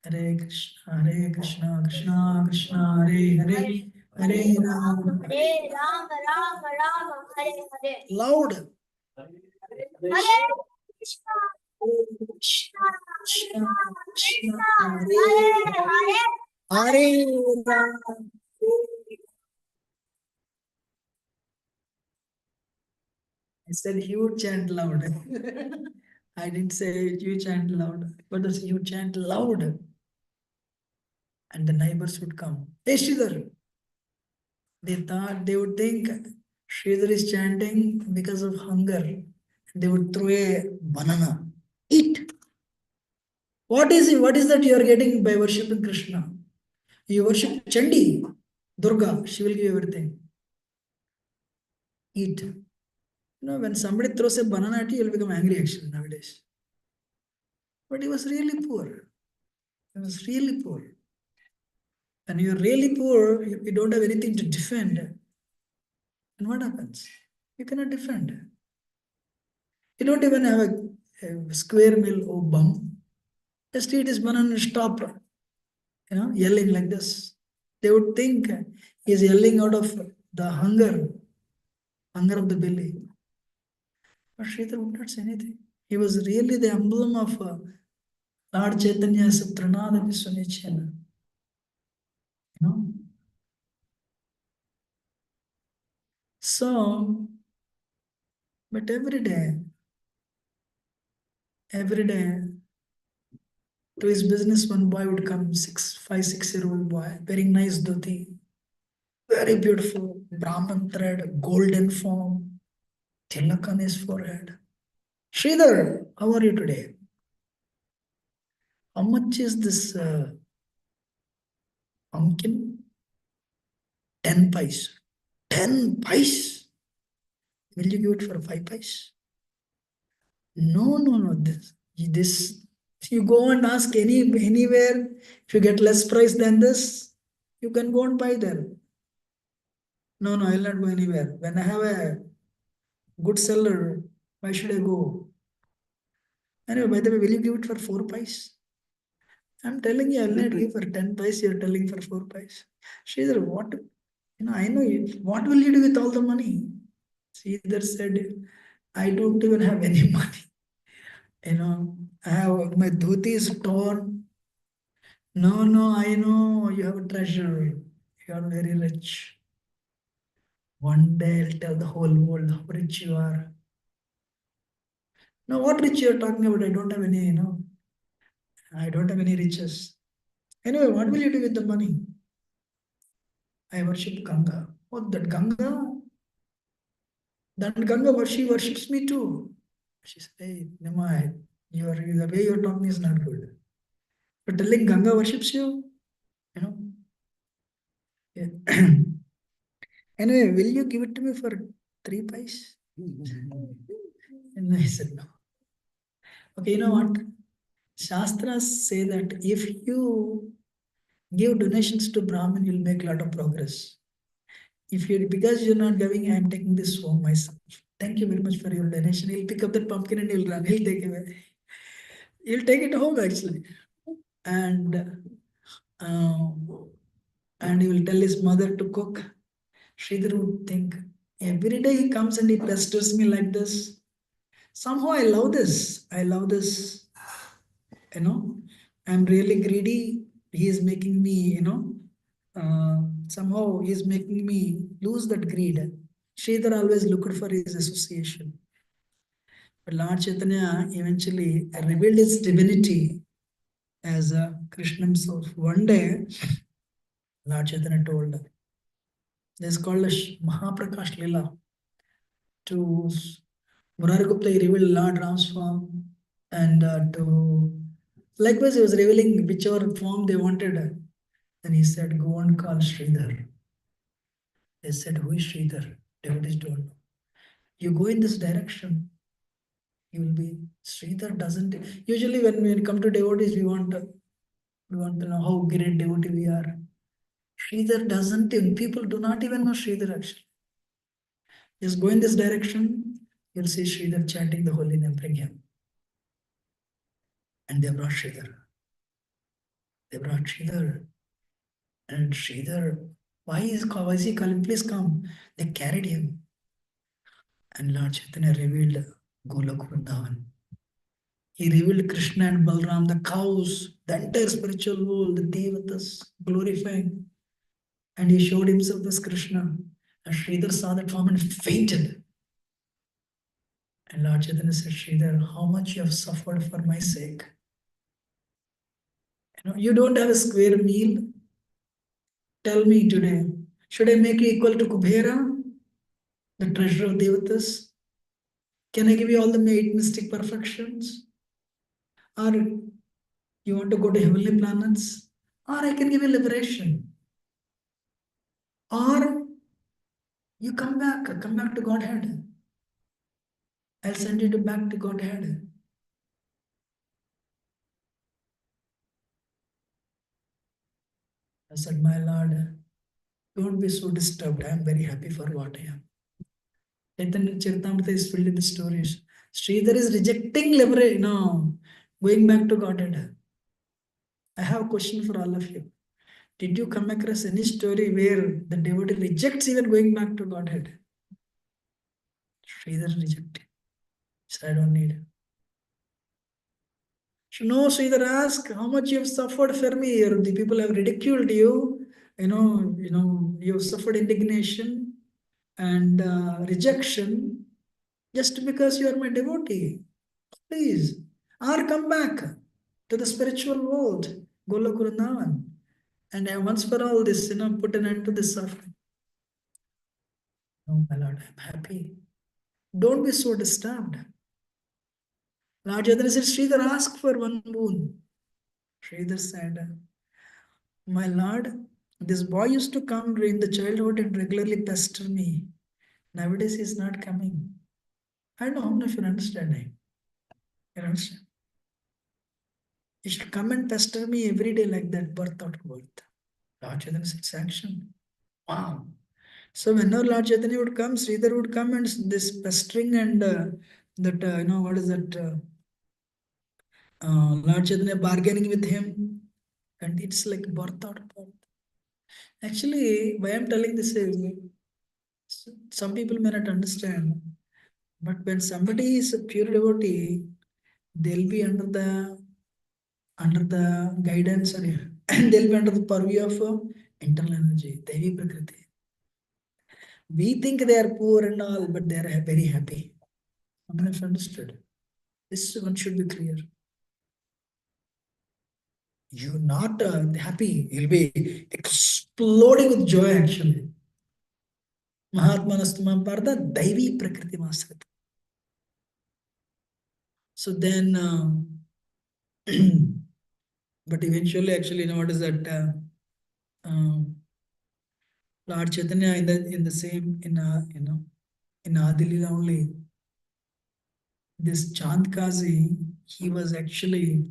Hare Krishna, Krishna Krishna, Hare Hare, Hare Ram. Hare Ram, Ram Ram, Hare Hare. Loud. Hare Krishna, Krishna, Krishna Krishna, Krishna, Hare Hare Hare. Hare Ram. I said he would chant loud. I didn't say you chant loud, but you chant loud. And the neighbors would come. Hey Sridhar. They would think Sridhar is chanting because of hunger. They would throw a banana. Eat. What is it? What is that you are getting by worshipping Krishna? You worship Chandi, Durga, she will give everything. Eat. When somebody throws a banana at you, you'll become angry actually nowadays. But he was really poor. He was really poor. And you're really poor, you don't have anything to defend. And what happens? You cannot defend. You don't even have a square meal or bum. Just eat his banana and stop, yelling like this. They would think he's yelling out of the hunger of the belly. But Sridhar would not say anything. He was really the emblem of Lord Chaitanya's Pranada Vishwanichena. So, but every day, to his business, one boy would come, 5, 6-year-old boy, wearing nice dhoti, very beautiful, Brahman thread, golden form, tilak on his forehead. Sridhar, how are you today? How much is this pumpkin? 10 pice. 10 pice? Will you give it for 5 pice? No. This you go and ask anywhere. If you get less price than this, you can go and buy there. No, I'll not go anywhere. When I have a good seller, why should I go? Anyway, by the way, will you give it for 4 pice? I'm telling you, I'll not give for 10 pice. You're telling for 4 pice. Sridhar, what? I know you. What will you do with all the money? Sridhar said, I don't even have any money. I have my dhoti is torn. No, I know you have a treasure. You are very rich. One day I'll tell the whole world how rich you are. Now, what rich you are talking about? I don't have any, I don't have any riches. Anyway, what will you do with the money? I worship Ganga. Oh, that Ganga? That Ganga, she worships me too. She said, hey, Nimai, the way you're talking is not good. But telling Ganga worships you, you know. Yeah. Anyway, will you give it to me for 3 pies? And I said, no. Okay, you know what? Shastras say that if you give donations to Brahmin, you'll make a lot of progress. If you, because you're not giving, I'm taking this home myself. Thank you very much for your donation. He'll pick up that pumpkin and he'll run. He'll take it. He'll take it home actually, and he will tell his mother to cook. Sridhar would think every day he comes and he pesters me like this. Somehow I love this. I love this. You know, I'm really greedy. He is making me, somehow he is making me lose that greed. Sridhar always looked for his association. But Lord Chaitanya eventually revealed his divinity as a Krishna himself. One day, Lord Chaitanya told, this is called a Mahaprakash Lila. To Murari Gupta, he revealed Lord Ram's form, and to likewise, he was revealing whichever form they wanted. Then he said, go and call Sridhar. They said, who is Sridhar? Devotees don't know. You go in this direction, you will be. Sridhar doesn't. Usually, when we come to devotees, we want to know how great devotee we are. Sridhar doesn't. People do not even know Sridhar actually. Just go in this direction, you'll see Sridhar chanting the holy name, bring him. And they brought Sridhar. They brought Sridhar. And Sridhar, why is he calling? Please come. They carried him. And Lord Chaitanya revealed Golok Vrindavan. He revealed Krishna and Balram, the cows, the entire spiritual world, the Devatas, glorifying. And he showed himself as Krishna. And Sridhar saw that form and fainted. And Lord Chaitanya said, Sridhar, how much you have suffered for my sake. You don't have a square meal. Tell me today, should I make you equal to Kubera, the treasure of Devatas? Can I give you all the 8 mystic perfections? Or you want to go to heavenly planets? Or I can give you liberation. Or you come back to Godhead. I'll send you back to Godhead. I said, my Lord, don't be so disturbed. I am very happy for what I am. Chaitanya Charitamrita is filled with the stories. Sridhar is rejecting liberation, going back to Godhead. I have a question for all of you. Did you come across any story where the devotee rejects even going back to Godhead? Sridhar rejected. So I don't need. No, Sridhar ask how much you have suffered for me. Or the people have ridiculed you. You have suffered indignation and rejection just because you are my devotee. Please, or come back to the spiritual world, Golok Vrindavan, and once for all this, put an end to this suffering. No, my Lord, I'm happy. Don't be so disturbed. Lord Chaitanya said, Sridhar, ask for one boon. Sridhar said, my Lord, this boy used to come during the childhood and regularly pester me. Nowadays he's not coming. I don't know if you're understanding. You understand? He should come and pester me every day like that, birth after birth. Lord Chaitanya said, sanction. Wow. So whenever Lord Chaitanya would come, Sridhar would come, and this pestering and what is that? Lord Chaitanya bargaining with him, and it's like birth out birth. Actually, why I'm telling this is, some people may not understand, but when somebody is a pure devotee, they'll be under the guidance and they'll be under the purview of internal energy, Devi Prakriti. We think they are poor and all, but they are very happy. I mean, I've understood. This one should be clear. you're not happy. You'll be exploding with joy actually. Mahatmanastumam parda daivi prakriti masrita. So then, but eventually, actually, what is that? Lord Chaitanya in the same in Adilila only. This Chand Kazi, he was actually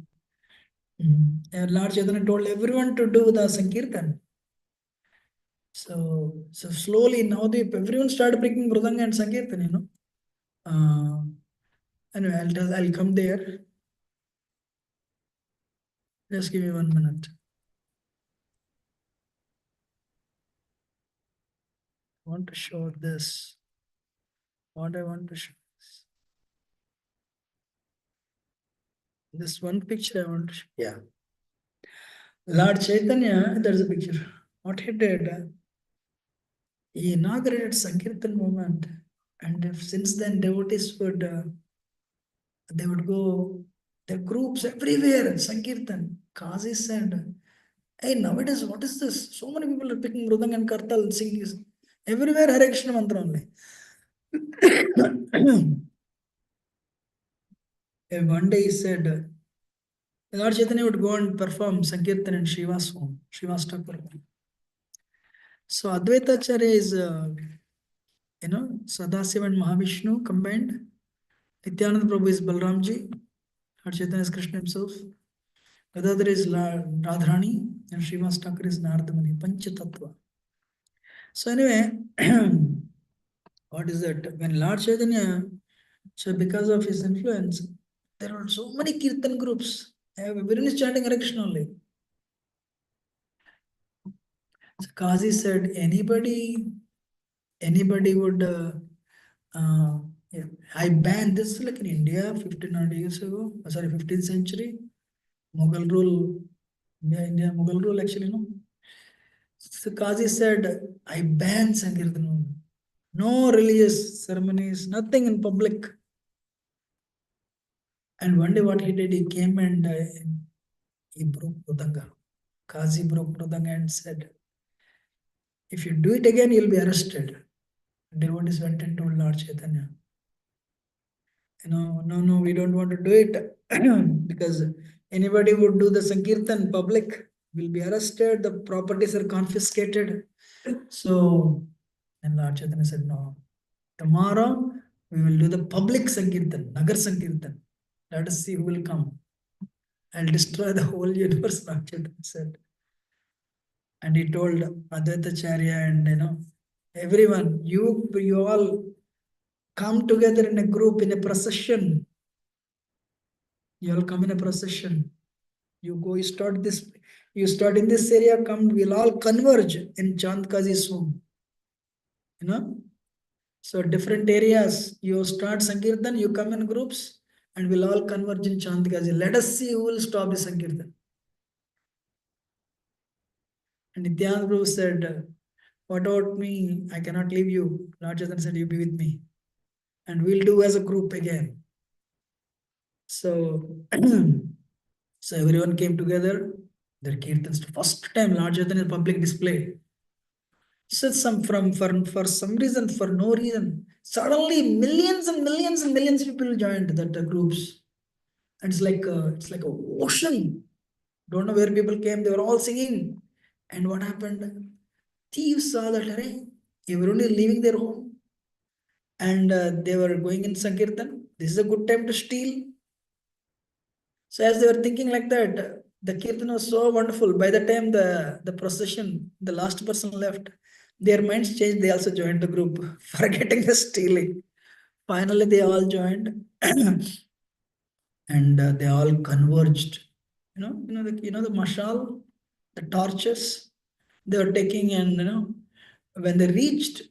Lord Chaitanya told everyone to do the Sankirtan. So slowly now everyone started picking Mridanga and Sankirtan, Anyway, I'll come there. Just give me 1 minute. I want to show this. What I want to show is this one picture I want to show. Yeah. Lord Chaitanya, there's a picture. What he did, he inaugurated Sankirtan movement. And if since then devotees they would go, their groups everywhere, Sankirtan. Kazi said, hey, nowadays, what is this? So many people are picking Mridang and Kartal, singing. Everywhere Hare Krishna mantra only. And one day he said, Lord Chaitanya would go and perform Sankirtan in Shiva's home, Shiva's Thakur. So Advaita Acharya is, Sadasiva and Mahavishnu combined. Nityananda Prabhu is Balramji. Lord Chaitanya is Krishna himself. Gadadhar is Radharani and Srivas Thakur is Nardamani, Pancha Tattva. So anyway, what is that? When Lord Chaitanya, so because of his influence, there are so many Kirtan groups. Everyone is chanting Hare Krishna only. So Kazi said, anybody would, yeah, I banned this like in India 1500 years ago, 15th century. Mughal rule, India Mughal rule actually, no. So Kazi said, I ban Sankirtan. No religious ceremonies, nothing in public. And one day what he did, he came and he broke Mridanga. Kazi broke Mridanga and said, if you do it again, you'll be arrested. Devotees went and told Lord Chaitanya, no, we don't want to do it because anybody would do the Sankirtan public will be arrested, the properties are confiscated. So, and Lord Chaitanya said, no, tomorrow we will do the public Sankirtan, Nagar Sankirtan. Let us see who will come. I'll destroy the whole universe, Lord Chaitanya said. And he told Advaita Acharya and everyone, you all come together in a group, in a procession. You all come in a procession. You start in this area, come, we'll all converge in Chand Kazi's home. So different areas, you start Sankirtan, you come in groups, and we'll all converge in Chand Kazi. Let us see who will stop the Sankirtan. And Nityananda Prabhu said, what about me? I cannot leave you. Lord Chaitanya said, you be with me. And we'll do as a group again. So, so everyone came together. Their kirtans. First time Lord Chaitanya public display. So for some reason, for no reason, suddenly millions and millions and millions of people joined that groups. And it's like an ocean. Don't know where people came. They were all singing. And what happened? Thieves saw that everyone is leaving their home, and they were going in Sankirtan. This is a good time to steal. So as they were thinking like that, the Kirtan was so wonderful. By the time the procession, the last person left, their minds changed. They also joined the group, forgetting the stealing. Finally, they all joined, and they all converged. The mashal, the torches they were taking, and when they reached,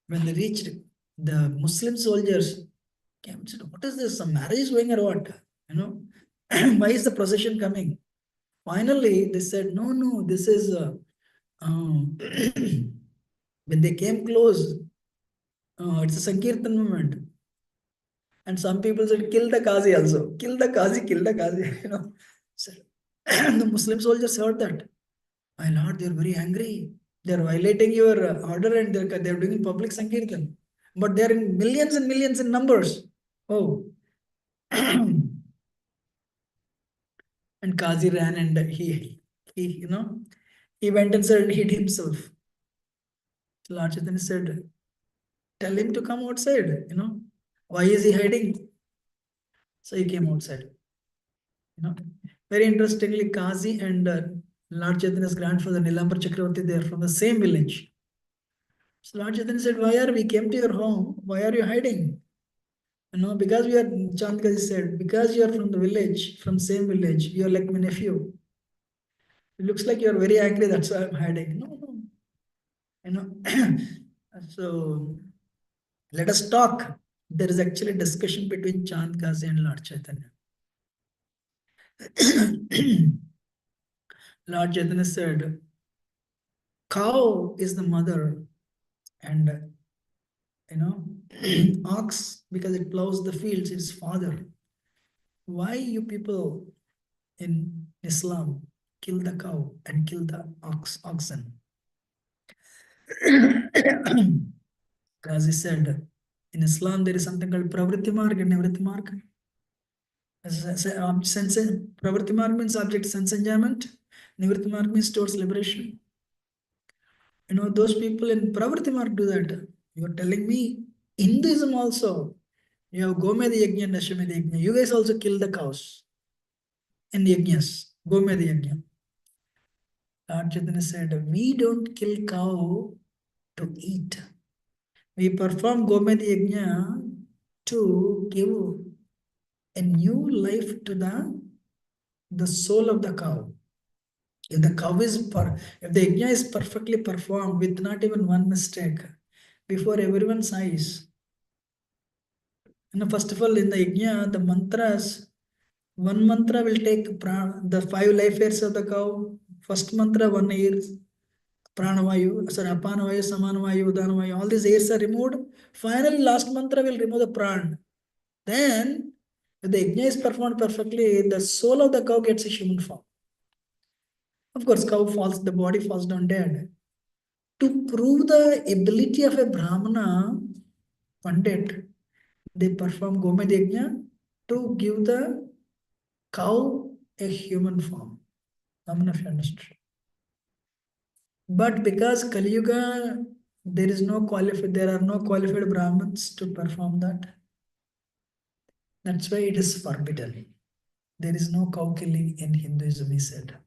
the Muslim soldiers came and said, "What is this? Some marriage is going or what? Why is the procession coming?" Finally, they said, "No, this is." When they came close, it's a Sankirtan movement. And some people said, kill the Qazi also. Kill the Qazi, kill the Qazi. The Muslim soldiers heard that. My lord, they're very angry. They're violating your order and they're doing public Sankirtan. But they're in millions and millions in numbers. Oh. And Qazi ran and he he went inside and hid himself. Lord Chaitanya said, tell him to come outside, Why is he hiding? So he came outside. Very interestingly, Qazi and Lord Chaitanya's grandfather Nilambar Chakravarti, they are from the same village. So Lord Chaitanya said, why are we came to your home? Why are you hiding? Because we are, Chandkaji said, because you are from the village, from same village, you are like my nephew. It looks like you are very angry, that's why I'm hiding. No. So let us talk. There is actually a discussion between Chandkaji and Lord Chaitanya. Lord Chaitanya said, cow is the mother and ox, because it plows the fields, its father. Why you people in Islam kill the cow and kill the oxen? Qazi said, in Islam there is something called pravritti marg and nivritti marg. Pravritti marg means object sense enjoyment. Nivritti marg means towards liberation. Those people in pravritti marg do that. You are telling me Hinduism also. You have Gomedi Yajna and Ashwamedha Yajna. You guys also kill the cows in Yajnas. Gomedi Yajna. Lord Chaitanya said, we don't kill cow to eat. We perform Gomedi Yajna to give a new life to the soul of the cow. If the cow is if the yajna is perfectly performed with not even one mistake, before everyone's eyes. First of all, in the yajna, the mantras, one mantra will take the 5 life airs of the cow. First mantra, 1 air, pranavayu, sorry, apanavayu, samanavayu, udanavayu, all these airs are removed. Finally, last mantra will remove the pran. Then, if the yajna is performed perfectly, the soul of the cow gets a human form. Of course, the body falls down dead. To prove the ability of a Brahmana Pandit, they perform Gomedi Yajna to give the cow a human form. I don't know if you understand. But because Kali Yuga, there are no qualified Brahmins to perform that. That's why it is forbidden. There is no cow killing in Hinduism, he said.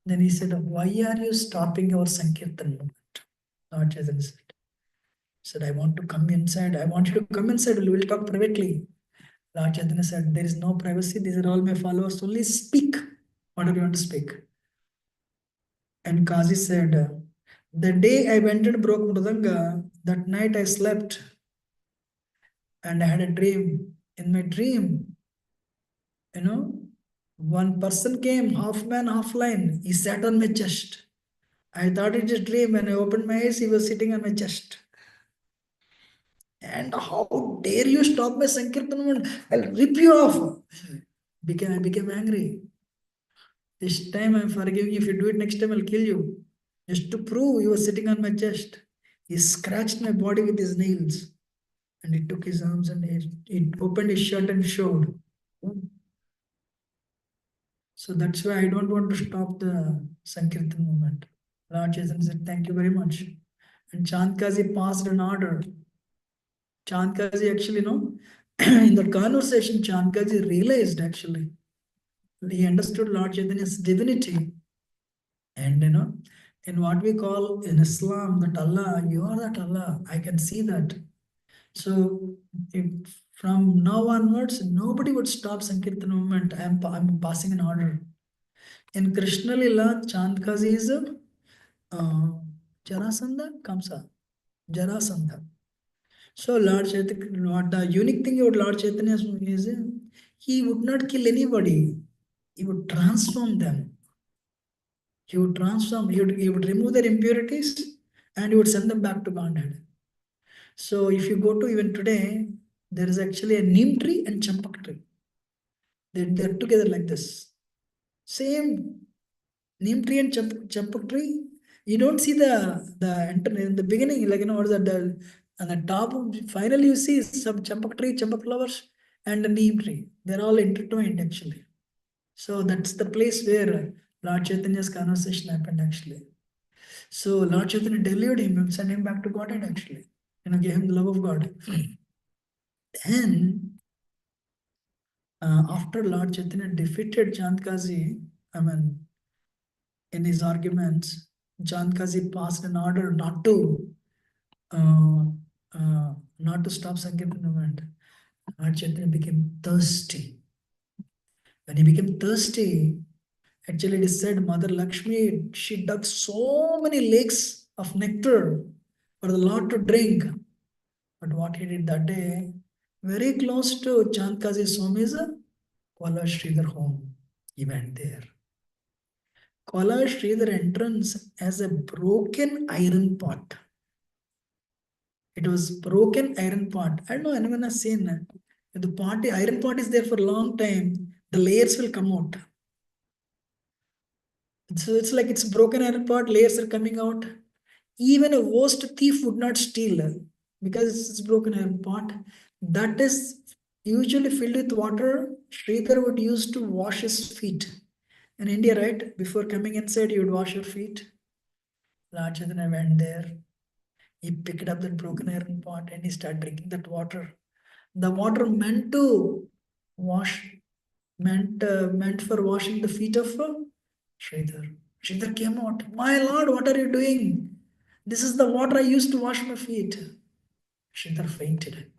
Then he said, why are you stopping our Sankirtan movement? Lord Chaitanya said, I want to come inside. I want you to come inside. We will talk privately. Lord Chaitanya said, there is no privacy. These are all my followers. Only speak. Whatever you want to speak. And Qazi said, the day I went and broke Mridanga, that night I slept and I had a dream. In my dream, one person came, half man, half lion. He sat on my chest. I thought it was a dream. When I opened my eyes, he was sitting on my chest. And how dare you stop my Sankirtan? I'll rip you off. I became angry. This time I'm forgiving you. If you do it next time, I'll kill you. Just to prove you were sitting on my chest. He scratched my body with his nails. And he took his arms and he opened his shirt and showed. So that's why I don't want to stop the Sankirtan movement. Lord Chaitanya said, thank you very much. And Chandkazi passed an order. Chandkazi actually, in that conversation, Chandkazi realized actually, he understood Lord Chaitanya's divinity. And in what we call in Islam, that Allah, you are that Allah, I can see that. So from now onwards, nobody would stop Sankirtan movement. I'm passing an order. In Krishna Lila, Chandkazi is Jarasandha, Kamsa. Jarasandha. So Lord Chaitanya, what the unique thing about Lord Chaitanya is he would not kill anybody. He would transform them. He would transform, he would remove their impurities and he would send them back to Godhead. So if you go to even today, there is actually a neem tree and champak tree. They're together like this. Same neem tree and champak tree. You don't see the in the beginning, like what is that? On the top, finally you see some champak tree, champak flowers, and a neem tree. They're all intertwined actually. So that's the place where Lord Chaitanya's conversation happened actually. So Lord Chaitanya delivered him, sent him back to Godhead actually. Gave him the love of God. Then after Lord Chaitanya defeated Chandkazi, in his arguments, Chandkazi passed an order uh, not to stop Sankirtan movement. Lord Chaitanya became thirsty. When he became thirsty, actually it is said Mother Lakshmi, she dug so many lakes of nectar for the Lord to drink. But what he did that day, very close to Chandkazi Swami's Kola Sridhar home, he went there. Kola Sridhar entrance as a broken iron pot. It was broken iron pot. I don't know anyone has seen that. If the pot, iron pot is there for a long time, the layers will come out. So it's like it's broken iron pot, layers are coming out. Even a worst thief would not steal because it's broken iron pot. That is usually filled with water. Sridhar would use to wash his feet. In India, right? Before coming inside, you would wash your feet. Lord Chaitanya went there. He picked up that broken iron pot and he started drinking that water. The water meant to wash, meant for washing the feet of Sridhar. Sridhar came out. My Lord, what are you doing? This is the water I used to wash my feet. Sridhar fainted.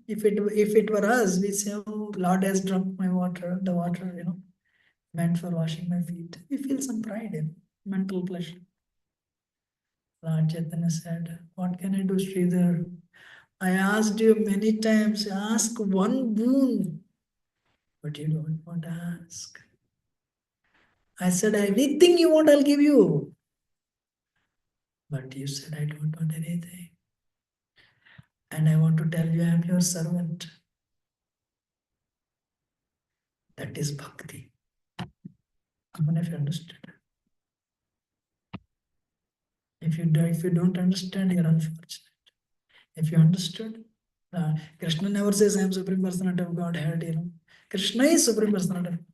If it were us, we say, oh, Lord has drunk my water, the water, meant for washing my feet. We feel some pride in mental pleasure. Lord Chaitanya said, what can I do, Sridhar? I asked you many times, ask one boon, but you don't want to ask. I said, anything you want, I'll give you. But you said, I don't want anything. And I want to tell you, I am your servant. That is bhakti. I mean, if you understood. If you don't understand, you're unfortunate. If you understood, Krishna never says, I am Supreme Personality of Godhead. Krishna is Supreme Personality of Godhead.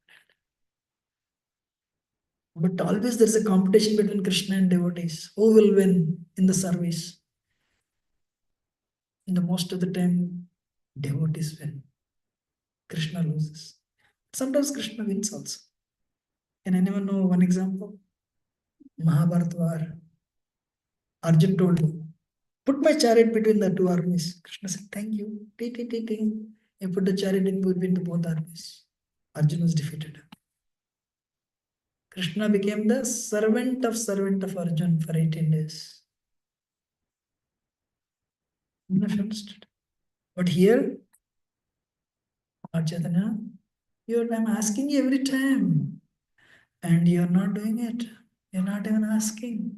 But always there's a competition between Krishna and devotees. Who will win in the service? In the most of the time, devotees win. Krishna loses. Sometimes Krishna wins also. Can anyone know one example? Mahabharata war. Arjun told him, put my chariot between the two armies. Krishna said, thank you. He put the chariot in between the both armies. Arjun was defeated. Krishna became the servant of Arjun for 18 days. You must understood. But here, Lord Chaitanya, I'm asking you every time, and you're not doing it. You're not even asking.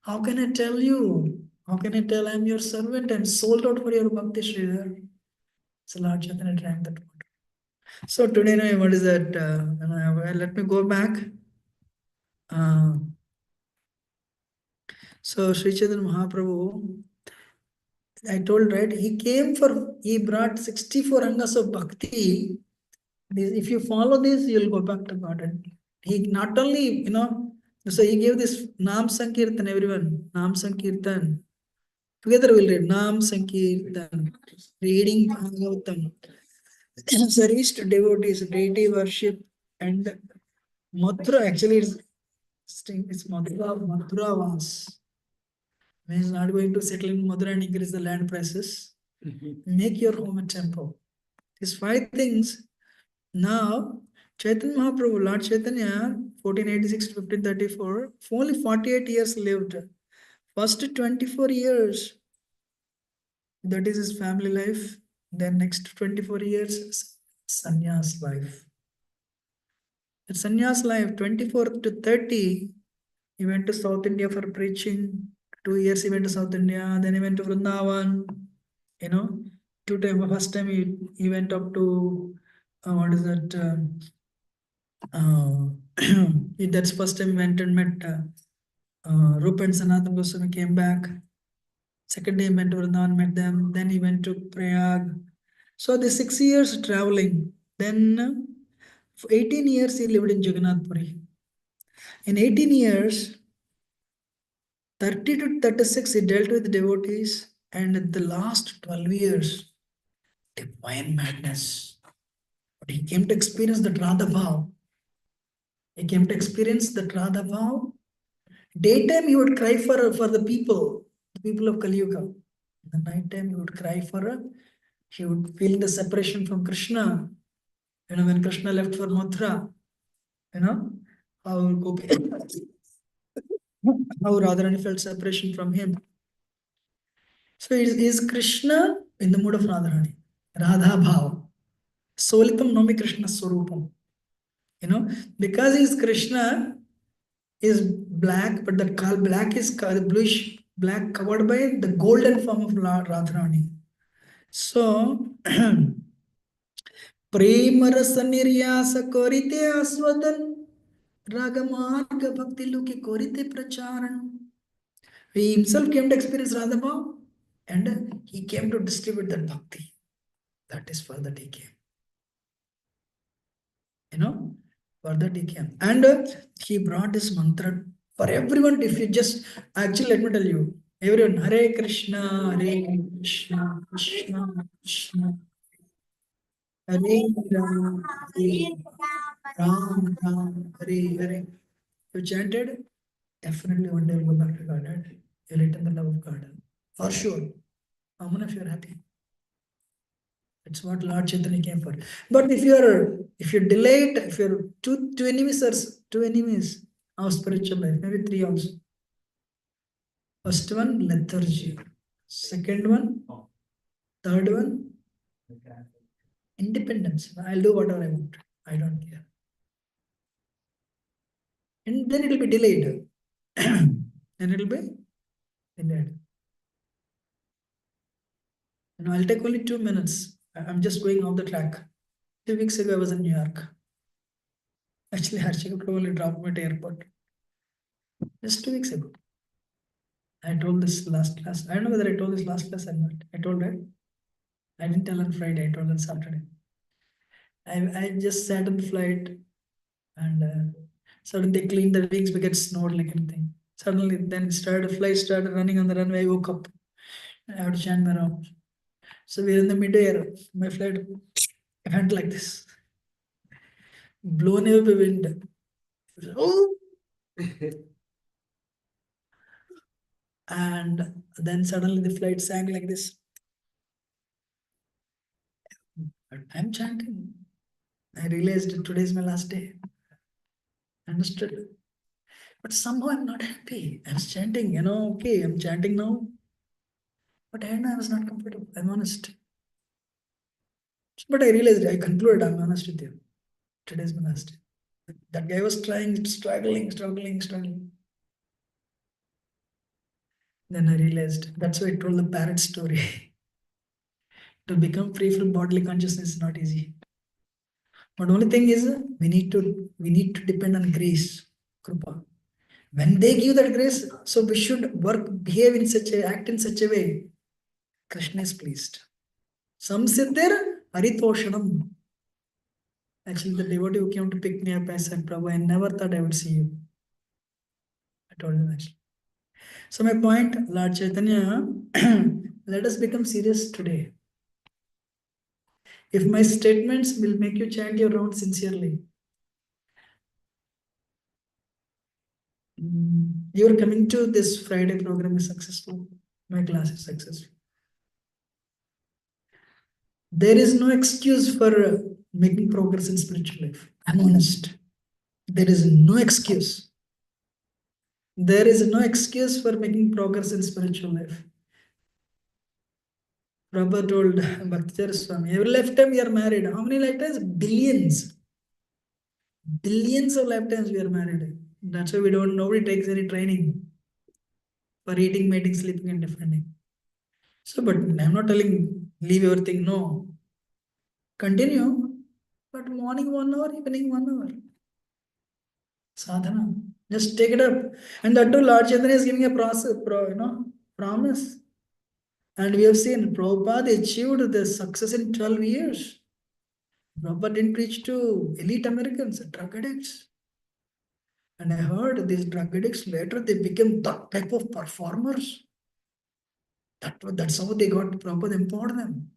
How can I tell you? How can I tell I'm your servant? I'm sold out for your bhakti, Sridhar. So Lord Chaitanya drank that water. So today, what is that? Let me go back. So Sri Chaitanya Mahaprabhu, I told, right, he brought 64 angas of bhakti. If you follow this, you'll go back to God. And he not only, so he gave this Nam Sankirtan, everyone. Nam Sankirtan. Together we'll read Nam Sankirtan. Reading Bhagavatam. Service to devotees, deity worship, and Mathura, actually it's Mathura Vas. Means not going to settle in Mathura and increase the land prices. Make your home a temple. These 5 things. Now, Chaitanya Mahaprabhu, Lord Chaitanya, 1486 to 1534, only 48 years lived. First 24 years, that is his family life. Then next 24 years, sannyas life. The sannyas life, 24 to 30, he went to South India for preaching. 2 years he went to South India. Then he went to Vrindavan. 2 times. First time he went up to what is that? That's first time went and met Rupa and Sanatana Goswami came back. Second day he went to Vrindavan, met them. Then he went to Prayag. So the 6 years traveling. Then for 18 years he lived in Jagannath Puri. In 18 years, 30 to 36 he dealt with devotees, and in the last 12 years, divine madness. But he came to experience the Radha Bhav. He came to experience the Radha Bhav. Daytime he would cry for the people of Kali Yuga. In the night time he would cry he would feel the separation from Krishna. When Krishna left for Mathura, how Gopi, how Radharani felt separation from him. So is Krishna in the mood of Radharani? Radha Bhav. Solitam Nomi Krishna Swarupam. Because he is Krishna, is black, but the black is bluish black covered by the golden form of Radharani. So प्रेमरस निर्यास कोरिते आस्वादन रागमार्ग भक्ति लुकी कोरिते प्रचारण. He himself came to experience Radha and he came to distribute that bhakti. That is for that he came. For that he came. And he brought this mantra for everyone. If you just, actually, let me tell you, everyone, Hare Krishna, Krishna Krishna, Hare Ram, Ram Ram, Hare Hare. You chanted, definitely one day you'll go back to God. You'll return the love of God. For sure. How many of you are happy? That's what Lord Chaitanya came for. But if you delay it, if you're two enemies of spiritual life, maybe three also. First one, lethargy. Second one, third one, independence. I'll do whatever I want. I don't care. And then it will be delayed. Then it will be delayed. I'll take only 2 minutes. I'm just going off the track. 2 weeks ago, I was in New York. Actually, Harshika probably dropped me at the airport. Just 2 weeks ago. I told this last class. I don't know whether I told this last class or not. I told her. I didn't tell on Friday. I told on Saturday. I just sat on the flight and suddenly they cleaned the wings because it snowed like anything. Suddenly, then the flight started running on the runway. I woke up. I had to chant my round. So we're in the midair. My flight went like this. Blown away by wind. Oh! And then suddenly the flight sank like this. But I'm chanting. I realized today is my last day. Understood. But somehow I'm not happy. I was chanting, okay, I'm chanting now. But I was not comfortable. I'm honest. But I realized, I concluded, I'm honest with you. Today is my last day. That guy was struggling. Then I realized, that's why I told the parrot story. To become free from bodily consciousness is not easy. But only thing is, we need to depend on grace, Krupa. When they give that grace, so we should act in such a way, Krishna is pleased. Samsiddhir Haritoshanam. Actually, the devotee who came to pick me up, I said, Prabhu, I never thought I would see you. I told him actually. So my point, Lord Chaitanya, let us become serious today. If my statements will make you chant your round sincerely, your coming to this Friday program is successful. My class is successful. There is no excuse for making progress in spiritual life. I'm honest. There is no excuse. There is no excuse for making progress in spiritual life. Prabhupada told Bhaktivedanta Swami, every lifetime we are married. How many lifetimes? Billions. Billions of lifetimes we are married. That's why nobody takes any training for eating, mating, sleeping, and defending. So, but I'm not telling leave everything. No. Continue. But morning 1 hour, evening 1 hour. Sadhana. Just take it up. And that too, Lord Chaitanya is giving a process, promise. And we have seen Prabhupada achieved this success in 12 years. Prabhupada didn't preach to elite Americans, drug addicts. And I heard these drug addicts later they became that type of performers. That's how they got Prabhupada empowered them.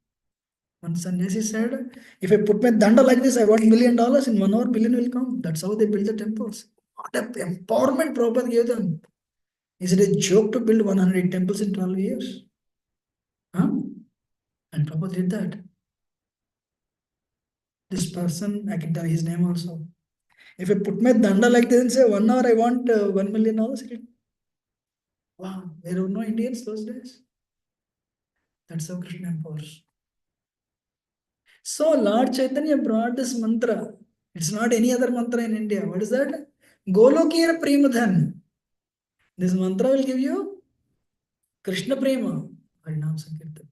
One sannyasi said, if I put my danda like this, I want $1 million. In 1 hour, million will come. That's how they build the temples. What a empowerment Prabhupada gave them. Is it a joke to build 100 temples in 12 years? Huh? And Prabhupada did that. This person, I can tell his name also. If I put my danda like this and say 1 hour, I want $1 million. Wow, there were no Indians those days. That's how Krishna empowers. So Lord Chaitanya brought this mantra. It's not any other mantra in India. What is that? Golokir Premadhan. This mantra will give you Krishna Prema. Harinam Sankirtan.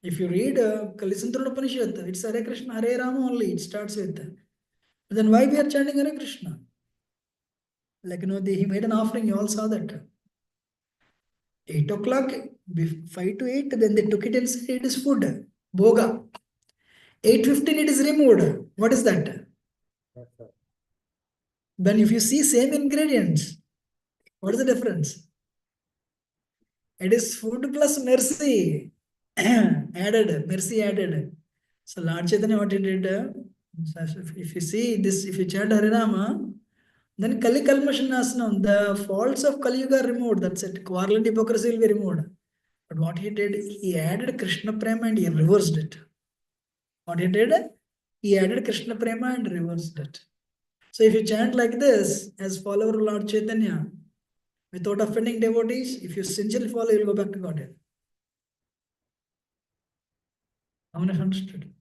If you read Kalisandra Upanishad, it's Hare Krishna, Hare Rama only. It starts with. Then why we are chanting Hare Krishna? Like, he made an offering. You all saw that. 8 o'clock, 5 to 8, then they took it and said it is food. Boga. 8:15 it is removed. What is that? Then if you see same ingredients, what is the difference? It is food plus mercy added, mercy added. So Lord Chaitanya what he did, if you see this, if you chant Harinama, then Kali Kalmashanasana, the faults of Kali Yuga are removed. That's it. Quarrel and hypocrisy will be removed. But what he did, he added Krishna Prema and he reversed it. What he did, he added Krishna Prema and reversed it. So if you chant like this, as follower of Lord Chaitanya, without offending devotees, if you sincerely follow, you will go back to Godhead. How many have understood?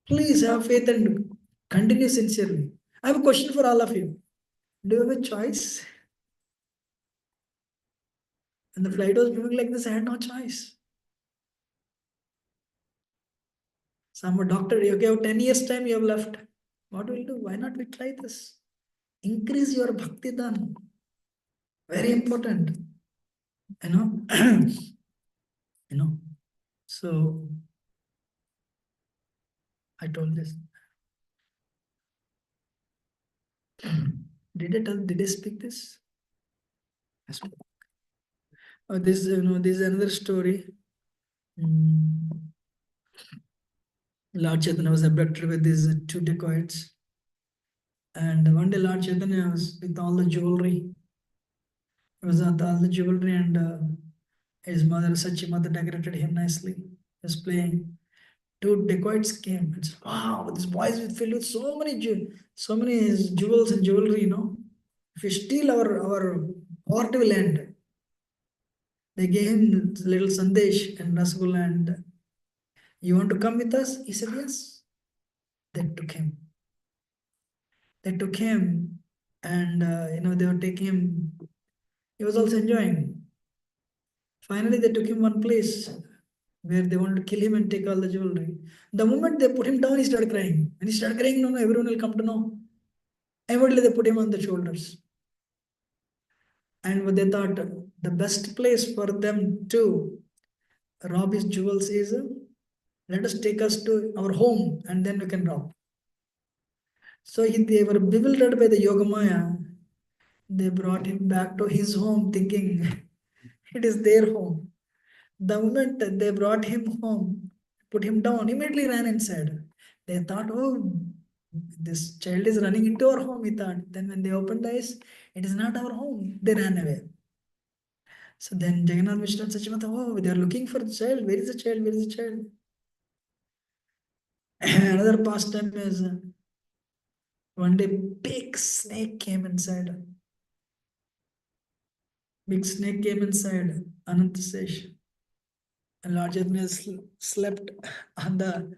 Please have faith and continue sincerely. I have a question for all of you. Do you have a choice? When the flight was moving like this, I had no choice. Some doctor, okay, have 10 years time you have left. What will do? Why not we try this? Increase your bhakti dhan. Very important. You know, So I told this. Did I speak this? Yes. Oh, this is another story. Lord Chaitanya was abducted with these 2 dacoits. And one day Lord Chaitanya was with all the jewelry. He was with all the jewelry and his mother, Sachi mother, decorated him nicely. He was playing. 2 dacoits came and said, wow, this boy is filled with so many jewels and jewelry, If you steal our heart will end. They gave him little sandesh and rasgulla and you want to come with us? He said, yes. They took him. And they were taking him. He was also enjoying. Finally, they took him one place where they wanted to kill him and take all the jewelry. The moment they put him down, he started crying. And he started crying, no, everyone will come to know. Immediately they put him on the shoulders. And what they thought, the best place for them to rob his jewels is, let us take us to our home and then we can rob. So they were bewildered by the Yogamaya. They brought him back to his home thinking it is their home. The moment that they brought him home, put him down, immediately ran inside. They thought, oh, this child is running into our home, he thought. Then when they opened the eyes, it is not our home. They ran away. So then Jagannath Mishra and Sachimata, oh, they are looking for the child. Where is the child? Where is the child? Another pastime is one day big snake came inside. Big snake came inside Anantasesh. And Lord Chaitanya slept on the,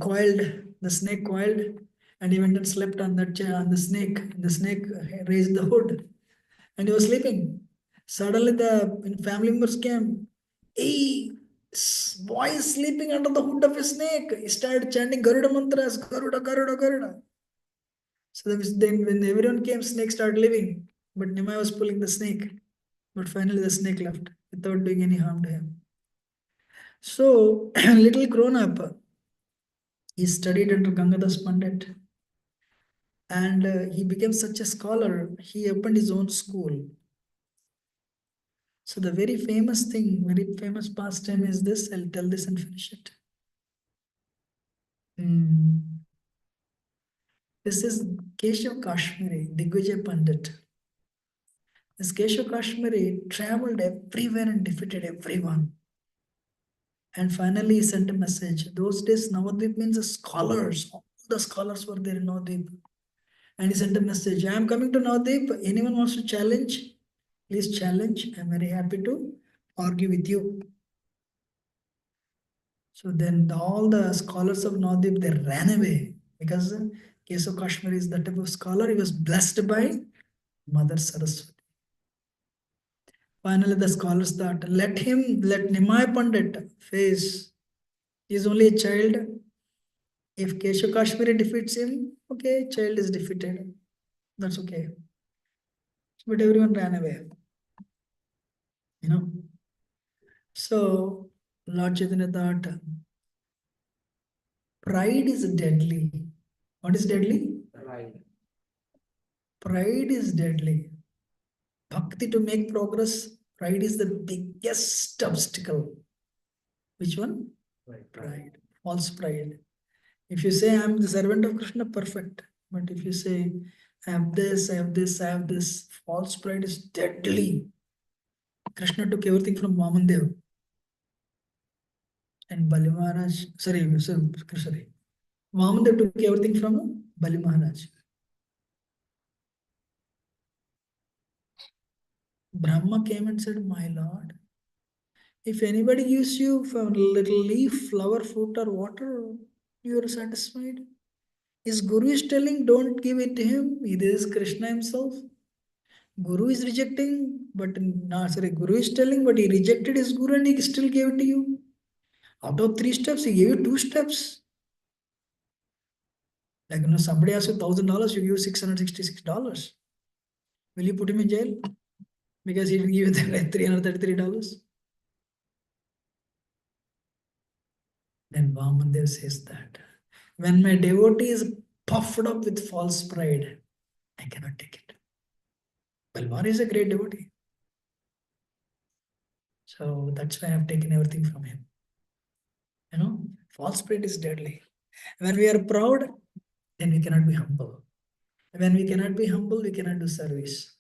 coiled, the snake coiled, and he went and slept on that chair, on the snake. The snake raised the hood, and he was sleeping. Suddenly the family members came. Hey, Boy is sleeping under the hood of a snake. He started chanting Garuda mantras, Garuda, Garuda, Garuda. So then when everyone came, snake started leaving. But Nimai was pulling the snake. But finally the snake left without doing any harm to him. So little grown up, he studied under Gangadas Pandit. And he became such a scholar, he opened his own school. So the very famous thing, very famous pastime is this. I'll tell this and finish it. This is Keshav Kashmiri, Digvijay Pandit. This Keshav Kashmiri traveled everywhere and defeated everyone. And finally he sent a message. Those days Navadvip means the scholars. All the scholars were there in Navadvip. And he sent a message. I am coming to Navadvip. Anyone wants to challenge? Please challenge. I am very happy to argue with you. So then all the scholars of Navadvip, they ran away because Keshav Kashmiri is the type of scholar. He was blessed by Mother Saraswati. Finally, the scholars thought, let Nimai Pandit face. He is only a child. If Keshav Kashmiri defeats him, okay, child is defeated. That's okay. But everyone ran away. You know. So Lord Chaitanya thought, pride is deadly. What is deadly? Pride. Pride is deadly. Bhakti to make progress, pride is the biggest obstacle. Which one? Pride. False pride. If you say, I am the servant of Krishna, perfect. But if you say, I have this, I have this, I have this, false pride is deadly. Krishna took everything from Vamandev. And Bali Maharaj, sorry. Vamandev took everything from Bali Maharaj. Brahma came and said, my Lord, if anybody gives you a little leaf, flower, fruit, or water, you are satisfied. His Guru is telling, don't give it to him. It is Krishna himself. Guru is rejecting, but Guru is telling, but he rejected his Guru and he still gave it to you. Out of 3 steps, he gave you 2 steps. Like, somebody asks you $1,000, you give $666. Will you put him in jail? Because he will give you $333. Then Vamandev says that when my devotee is puffed up with false pride, I cannot take it. Balwar is a great devotee. So that's why I have taken everything from him. False pride is deadly. When we are proud, then we cannot be humble. When we cannot be humble, we cannot do service.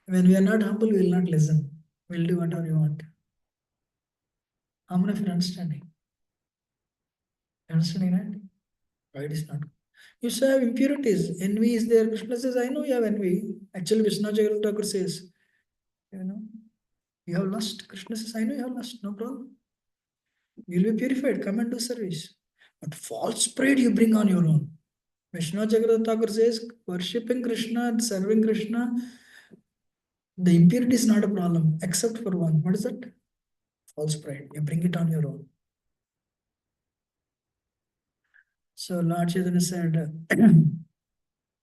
When we are not humble, we will not listen. We will do whatever we want. How many of you are understanding? Understanding, right? Pride is not. You say have impurities. Envy is there. Krishna says, I know you have envy. Actually, Vishnu Thakur says, you have lust. Krishna says, I know you have lust. No problem. You will be purified. Come and do service. But false pride you bring on your own. Vishnu Thakur says, worshipping Krishna and serving Krishna, the impurity is not a problem, except for one. What is that? False pride. You bring it on your own. So Lord Chaitanya said,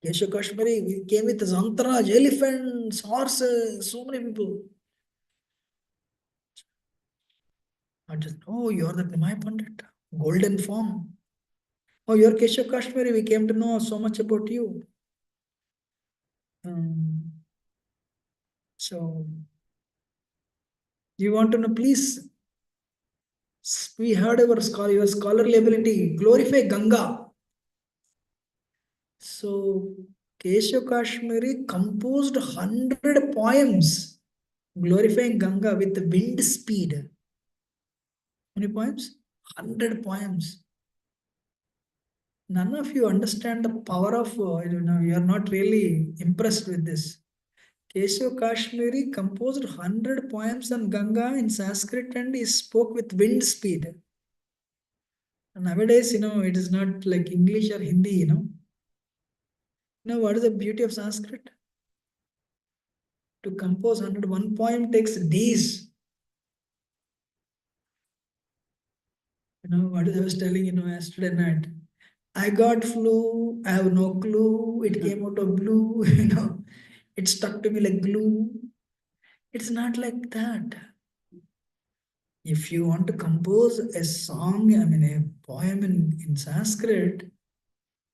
Keshav Kashmiri, we came with Zantaraj, elephants, horses, so many people. I just, oh, you're the Nimai Pandit, golden form. Oh, you're Keshav Kashmiri, we came to know so much about you. So, you want to know, please, we heard your scholarly ability, glorify Ganga. So, Keshav Kashmiri composed 100 poems glorifying Ganga with wind speed. How many poems? 100 poems. None of you understand the power of, you are not really impressed with this. Keshav Kashmiri composed 100 poems on Ganga in Sanskrit and he spoke with wind speed. And nowadays, it is not like English or Hindi, what is the beauty of Sanskrit? To compose 101 poem takes days. What I was telling, yesterday night. I got flu. I have no clue. It came out of blue. It stuck to me like glue. It's not like that. If you want to compose a song, a poem in Sanskrit,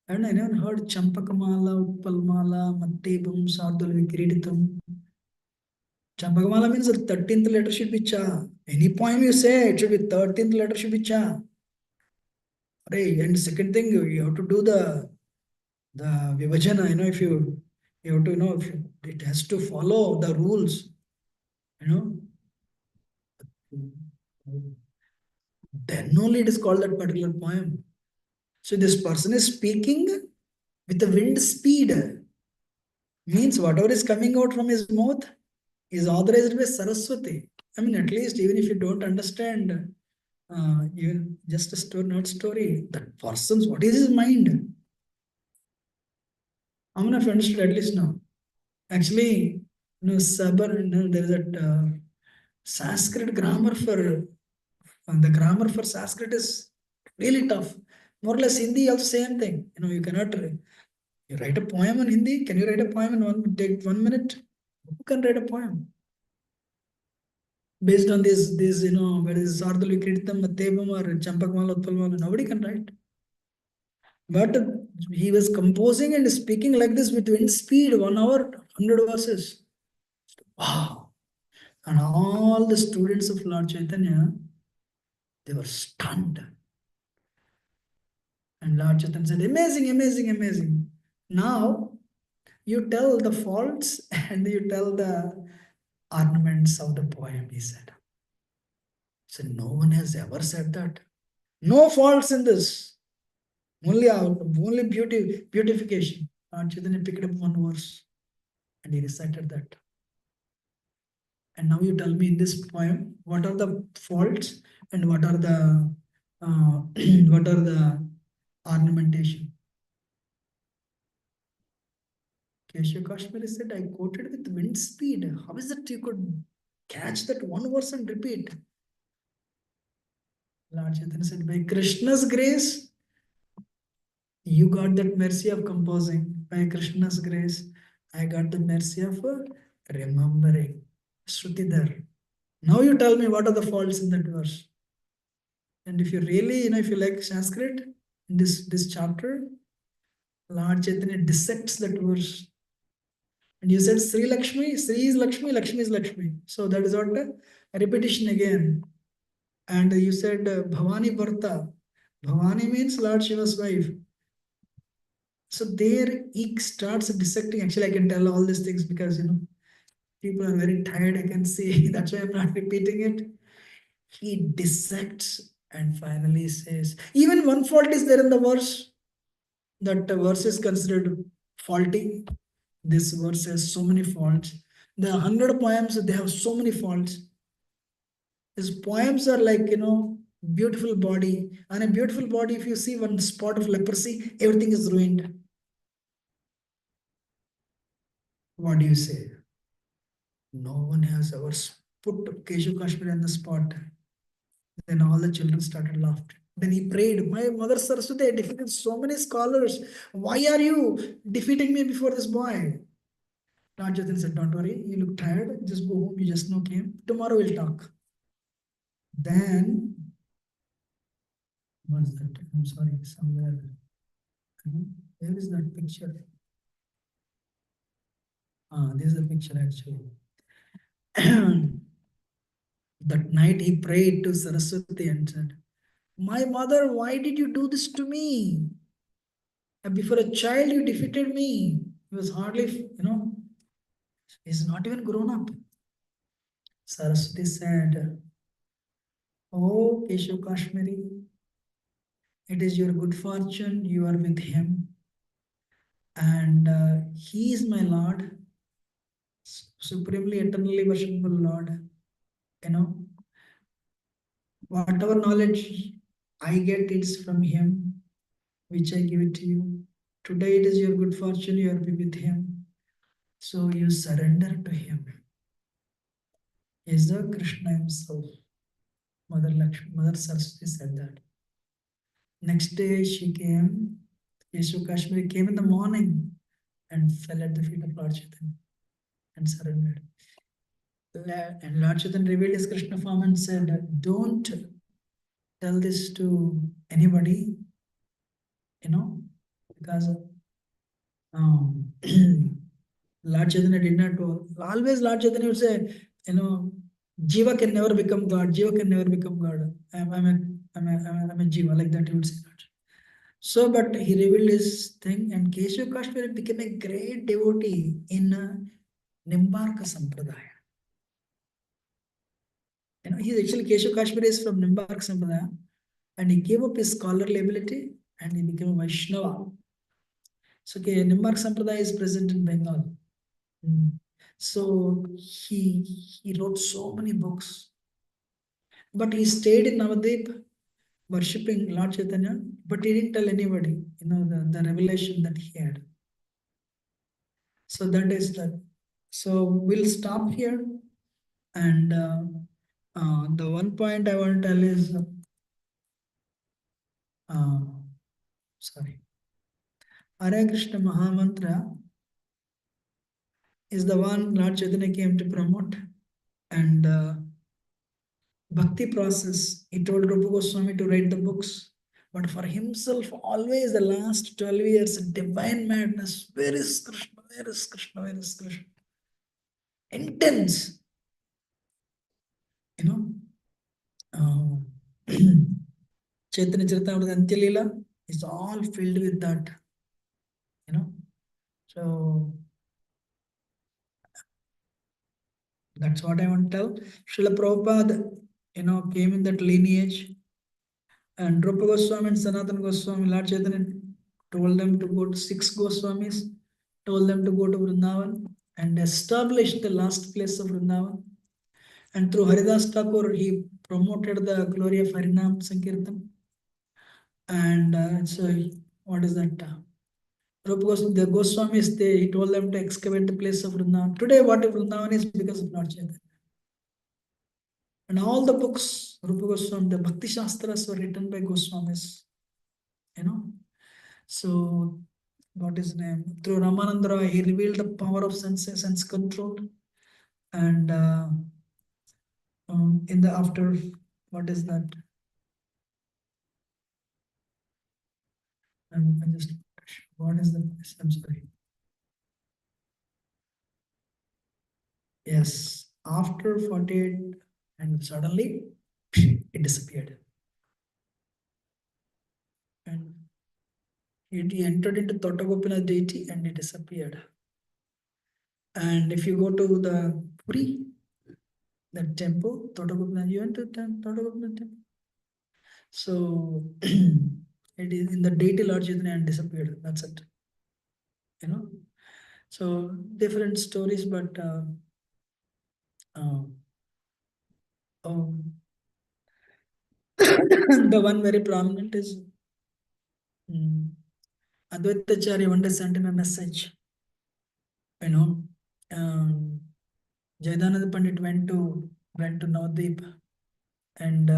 I never heard Champakamala, Uppalmala, Mattebam, Sardal Vikiriditam. Champakamala means the 13th letter should be Cha. Any poem you say, it should be 13th letter should be Cha. Right? And second thing, you have to do the Vivajana, if you have to, if it has to follow the rules, then only it is called that particular poem. So this person is speaking with the wind speed. Means whatever is coming out from his mouth is authorized by Saraswati. At least even if you don't understand, even just a story, not story, that person's, what is his mind? How many of you understood at least now? Actually, Sabar, there is a Sanskrit grammar for, the grammar for Sanskrit is really tough. More or less Hindi also same thing. You cannot, you write a poem in Hindi. Can you write a poem in take 1 minute? Who can write a poem? Based on this, whether it's Sardal Vikritam, Matebam or Champakmala, Utpalmala, nobody can write. But he was composing and speaking like this with wind speed, 1 hour, 100 verses. Wow. And all the students of Lord Chaitanya, they were stunned. And Lord Chaitanya said, amazing, amazing, amazing. Now, you tell the faults and you tell the ornaments of the poem, he said. So no one has ever said that. No faults in this. Only beautification. Lord Chaitanya picked up one verse and he recited that. And now you tell me in this poem, what are the faults and what are the what are the ornamentation? Keshav Kashmiri said, I quoted with wind speed. How is it you could catch that one verse and repeat? Lord Chaitanya said, by Krishna's grace, you got that mercy of composing. By Krishna's grace, I got the mercy of remembering. Shrutidhar. Now you tell me what are the faults in that verse. And if you really, if you like Sanskrit, in this chapter, Lord Chaitanya dissects that verse. And you said Sri Lakshmi, Sri is Lakshmi, Lakshmi is Lakshmi. So that is what a repetition again. And you said Bhavani Bharta. Bhavani means Lord Shiva's wife. So there he starts dissecting. Actually, I can tell all these things because people are very tired. I can see. That's why I'm not repeating it. He dissects and finally says, even one fault is there in the verse. That verse is considered faulty. This verse has so many faults. The 100 poems, they have so many faults. His poems are like, beautiful body. And a beautiful body, if you see one spot of leprosy, everything is ruined. What do you say? No one has ever put Keshav Kashmiri on the spot. Then all the children started laughing. Then he prayed, my mother Saraswati, I defeated so many scholars. Why are you defeating me before this boy? Lord Chaitanya said, don't worry, you look tired, just go home, you just now came. Tomorrow we'll talk. Then, what's that? I'm sorry, somewhere. Where is that picture? This is the picture actually. That night he prayed to Saraswati and said, my mother, why did you do this to me? Before a child, you defeated me. He was hardly, he's not even grown up. Saraswati said, oh, Keshav Kashmiri, it is your good fortune, you are with him. And he is my Lord, supremely, eternally worshipable Lord. Whatever knowledge I get, it's from him, which I give it to you. Today it is your good fortune, you are with him. So you surrender to him. He is the Krishna himself. Mother Lakshmi, Mother Saraswati said that. Next day she came, Yeshu Kashmiri came in the morning and fell at the feet of Lord Chaitanya and surrendered. And Lord Chaitanya revealed his Krishna form and said, don't tell this to anybody, because Lord Chaitanya did not do. Always Lord Chaitanya would say, Jiva can never become God. Jiva can never become God. I'm a Jiva, like that he would say. So, but he revealed his thing, and Keshav Kashmiri became a great devotee in Nimbarka Sampradaya. He's actually Keshav Kashmiri is from Nimbarka Sampradaya, and he gave up his scholarly ability and he became a Vaishnava. So, Nimbarka Sampradaya is present in Bengal. So he wrote so many books, but he stayed in Navadvip worshipping Lord Chaitanya, but he didn't tell anybody, the revelation that he had. So that is that. So we'll stop here. And the one point I want to tell is, sorry, Hare Krishna Mahamantra is the one Lord Chaitanya came to promote. And Bhakti process, he told Rupa Goswami to write the books. But for himself, always the last 12 years, divine madness. Where is Krishna? Where is Krishna? Where is Krishna? Intense. Chaitanya Charitamrita Antya Leela is all filled with that. So that's what I want to tell. Srila Prabhupada, came in that lineage. And Rupa Goswami and Sanatana Goswami, Lord Chaitanya told them to go to 6 Goswamis, told them to go to Vrindavan and establish the last place of Vrindavan. And through Haridas Thakur, he promoted the glory of Harinam Sankirtan. And so, what is that? Rupa Goswami, the Goswamis, he told them to excavate the place of Vrindavan. Today, what if Vrindavan is? Because of Lord Chaitanya. And all the books, Rupa Goswami, the Bhakti Shastras were written by Goswamis. So, what is his name? Through Ramananda Roy, he revealed the power of sense control. And in the after, what is that? I just, what is the, I'm sorry. Yes, after 48, and suddenly it disappeared. And he entered into Totagopinath deity and it disappeared. And if you go to the Puri, that temple, Totagopinath, you went to Totagopinath temple? So it is in the deity Lord Chaitanya and disappeared. That's it. So different stories, but the one very prominent is Advaitacharya one day sent him a message. Jaidananda Pandit went to Navadvip, and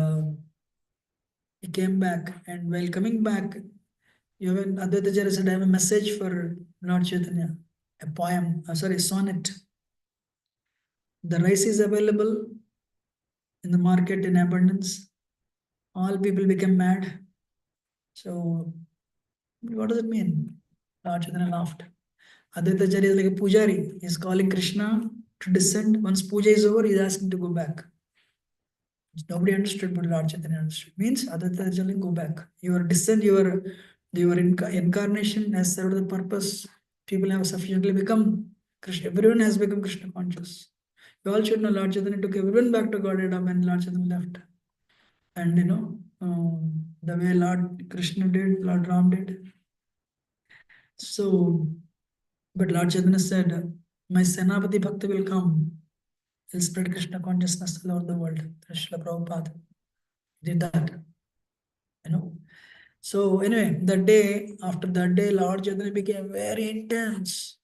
he came back. And while coming back, even Advaitacharya said, I have a message for Lord Chaitanya, a poem, a sonnet. The rice is available in the market in abundance. All people become mad. So, what does it mean? Lord Chaitanya laughed. Advaitacharya is like a pujari. He's calling Krishna to descend. Once puja is over, he's asking to go back. Nobody understood, but Lord Chaitanya understood. Means Advaitacharya, go back. Your descent, your incarnation has served the purpose. People have sufficiently become Krishna. Everyone has become Krishna conscious. You all should know Lord Chaitanya took everyone back to Godhead when Lord Chaitanya left. And the way Lord Krishna did, Lord Ram did. So, but Lord Chaitanya said, my Senapati Bhakta will come. He'll spread Krishna consciousness all over the world. Srila Prabhupada did that. So anyway, after that day, Lord Chaitanya became very intense.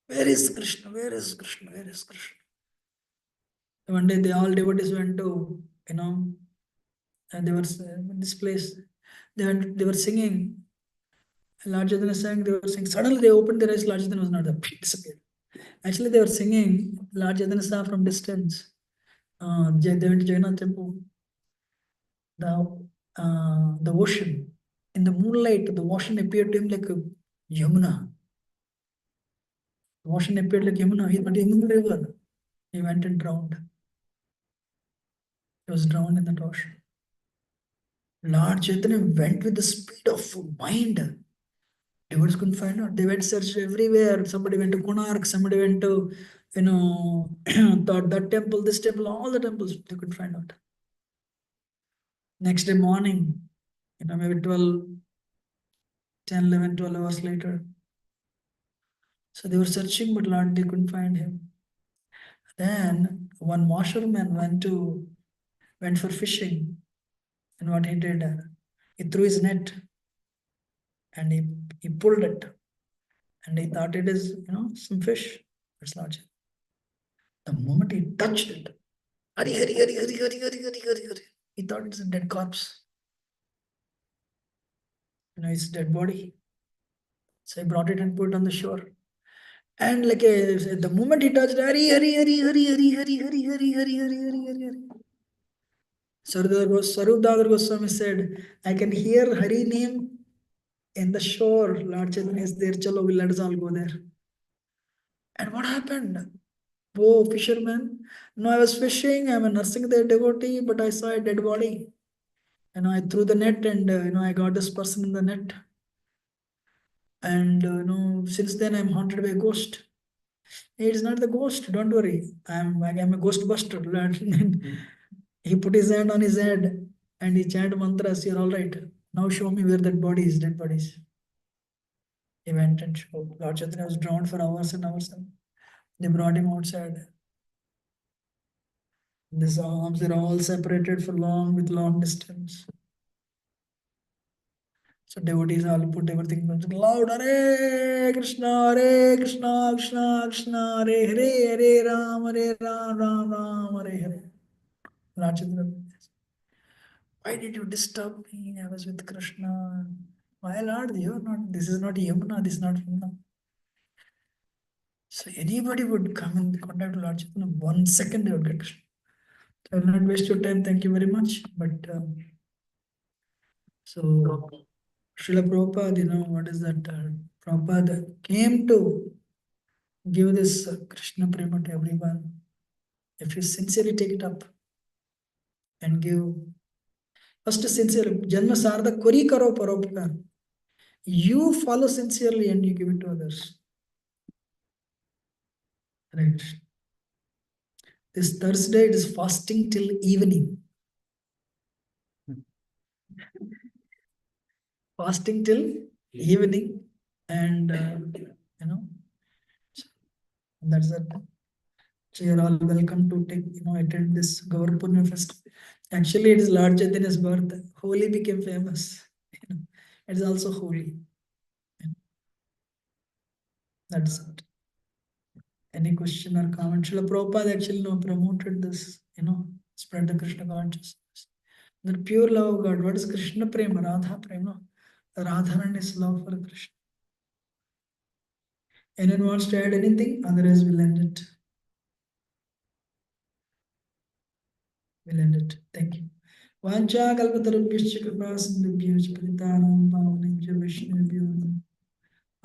Where is Krishna? Where is Krishna? Where is Krishna? One day, all devotees went to, and they were in this place. They were singing. Lord Chaitanya sang, they were singing. Suddenly they opened their eyes, Lord Chaitanya was not there. Disappeared. Actually, they were singing. Lord Chaitanya saw from distance. They went to Jagannath temple. The ocean. In the moonlight, the ocean appeared to him like a Yamuna. The ocean appeared like Yamuna. He went in the river. He went and drowned. He was drowned in that ocean. Lord Chaitanya went with the speed of mind. Devotees couldn't find out. They went search everywhere. Somebody went to Konark, somebody went to, that temple, this temple, all the temples, they couldn't find out. Next day morning, maybe 10, 11, 12 hours later. So they were searching, but Lord, they couldn't find him. Then one washerman went for fishing. And what he did, he threw his net and he pulled it. And he thought it is, some fish. It's not. The moment he touched it, Hari, Hari, Hari, Hari, Hari, Hari, Hari, Hari, Hari. He thought it's a dead corpse. It's a dead body. So he brought it and put it on the shore. And the moment he touched Hari, Hari, Hari, Hari, Hari, Hari, Hari, Hari, Hari, Hari, Hari, Hari, Hari. Sarup Dadar Goswami said, I can hear Hari name in the shore. Lord Chaitanya is there. Chalo, let us all go there. And what happened? Oh, fisherman. No, I was fishing. I'm a nursing the devotee, but I saw a dead body. I threw the net and, I got this person in the net. And, since then I'm haunted by a ghost. It is not the ghost, don't worry. I'm a ghost buster. He put his hand on his head and he chanted mantras, you're all right. Now show me where that body is, dead bodies. He went and showed. Lord Chaitanya was drowned for hours and hours. They brought him outside. His arms are all separated with long distance. So devotees all put everything loud. Hare Krishna, Krishna Krishna, Hare Hare, Hare Ram, Ram Ram, Hare Hare. Lord Chaitanya, why did you disturb me? I was with Krishna. My Lord, you're not. This is not Yamuna. This is not Yamuna. So anybody would come in contact with Lord Chaitanya, 1 second they would get Krishna. I will not waste your time. Thank you very much. But so Srila Prabhupada, what is that? Prabhupada came to give this Krishna Prema to everyone. If you sincerely take it up and give, first sincere, Janma Sarda Kori Karo Paropkar. You follow sincerely and you give it to others. Right. This Thursday it is fasting till evening. Fasting till evening. And that's it. So you're all welcome to take, attend this Gaur Purna festival. Actually, it is Lord Chaitanya's birth. Holy became famous. It is also holy. That's it. Any question or comment? Srila Prabhupada actually promoted this, spread the Krishna consciousness. The pure love of God. What is Krishna Prema? Radha Prema. Radharani's love for Krishna. Anyone wants to add anything? Otherwise, we'll end it. We'll end it. Thank you. Vancha kalpatarubhyascha kripa sindhubhyascha patitanam pavanebhyo vaishnavibhyo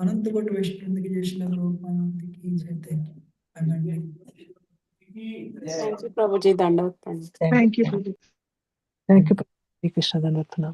Anantakot Vaishnava ki Jai Shri Prabhupada ki Jai. Thank you. I'm ending. Thank you, Prabhuji. Dandavat. Thank you. Thank you, Krishna Dandavat.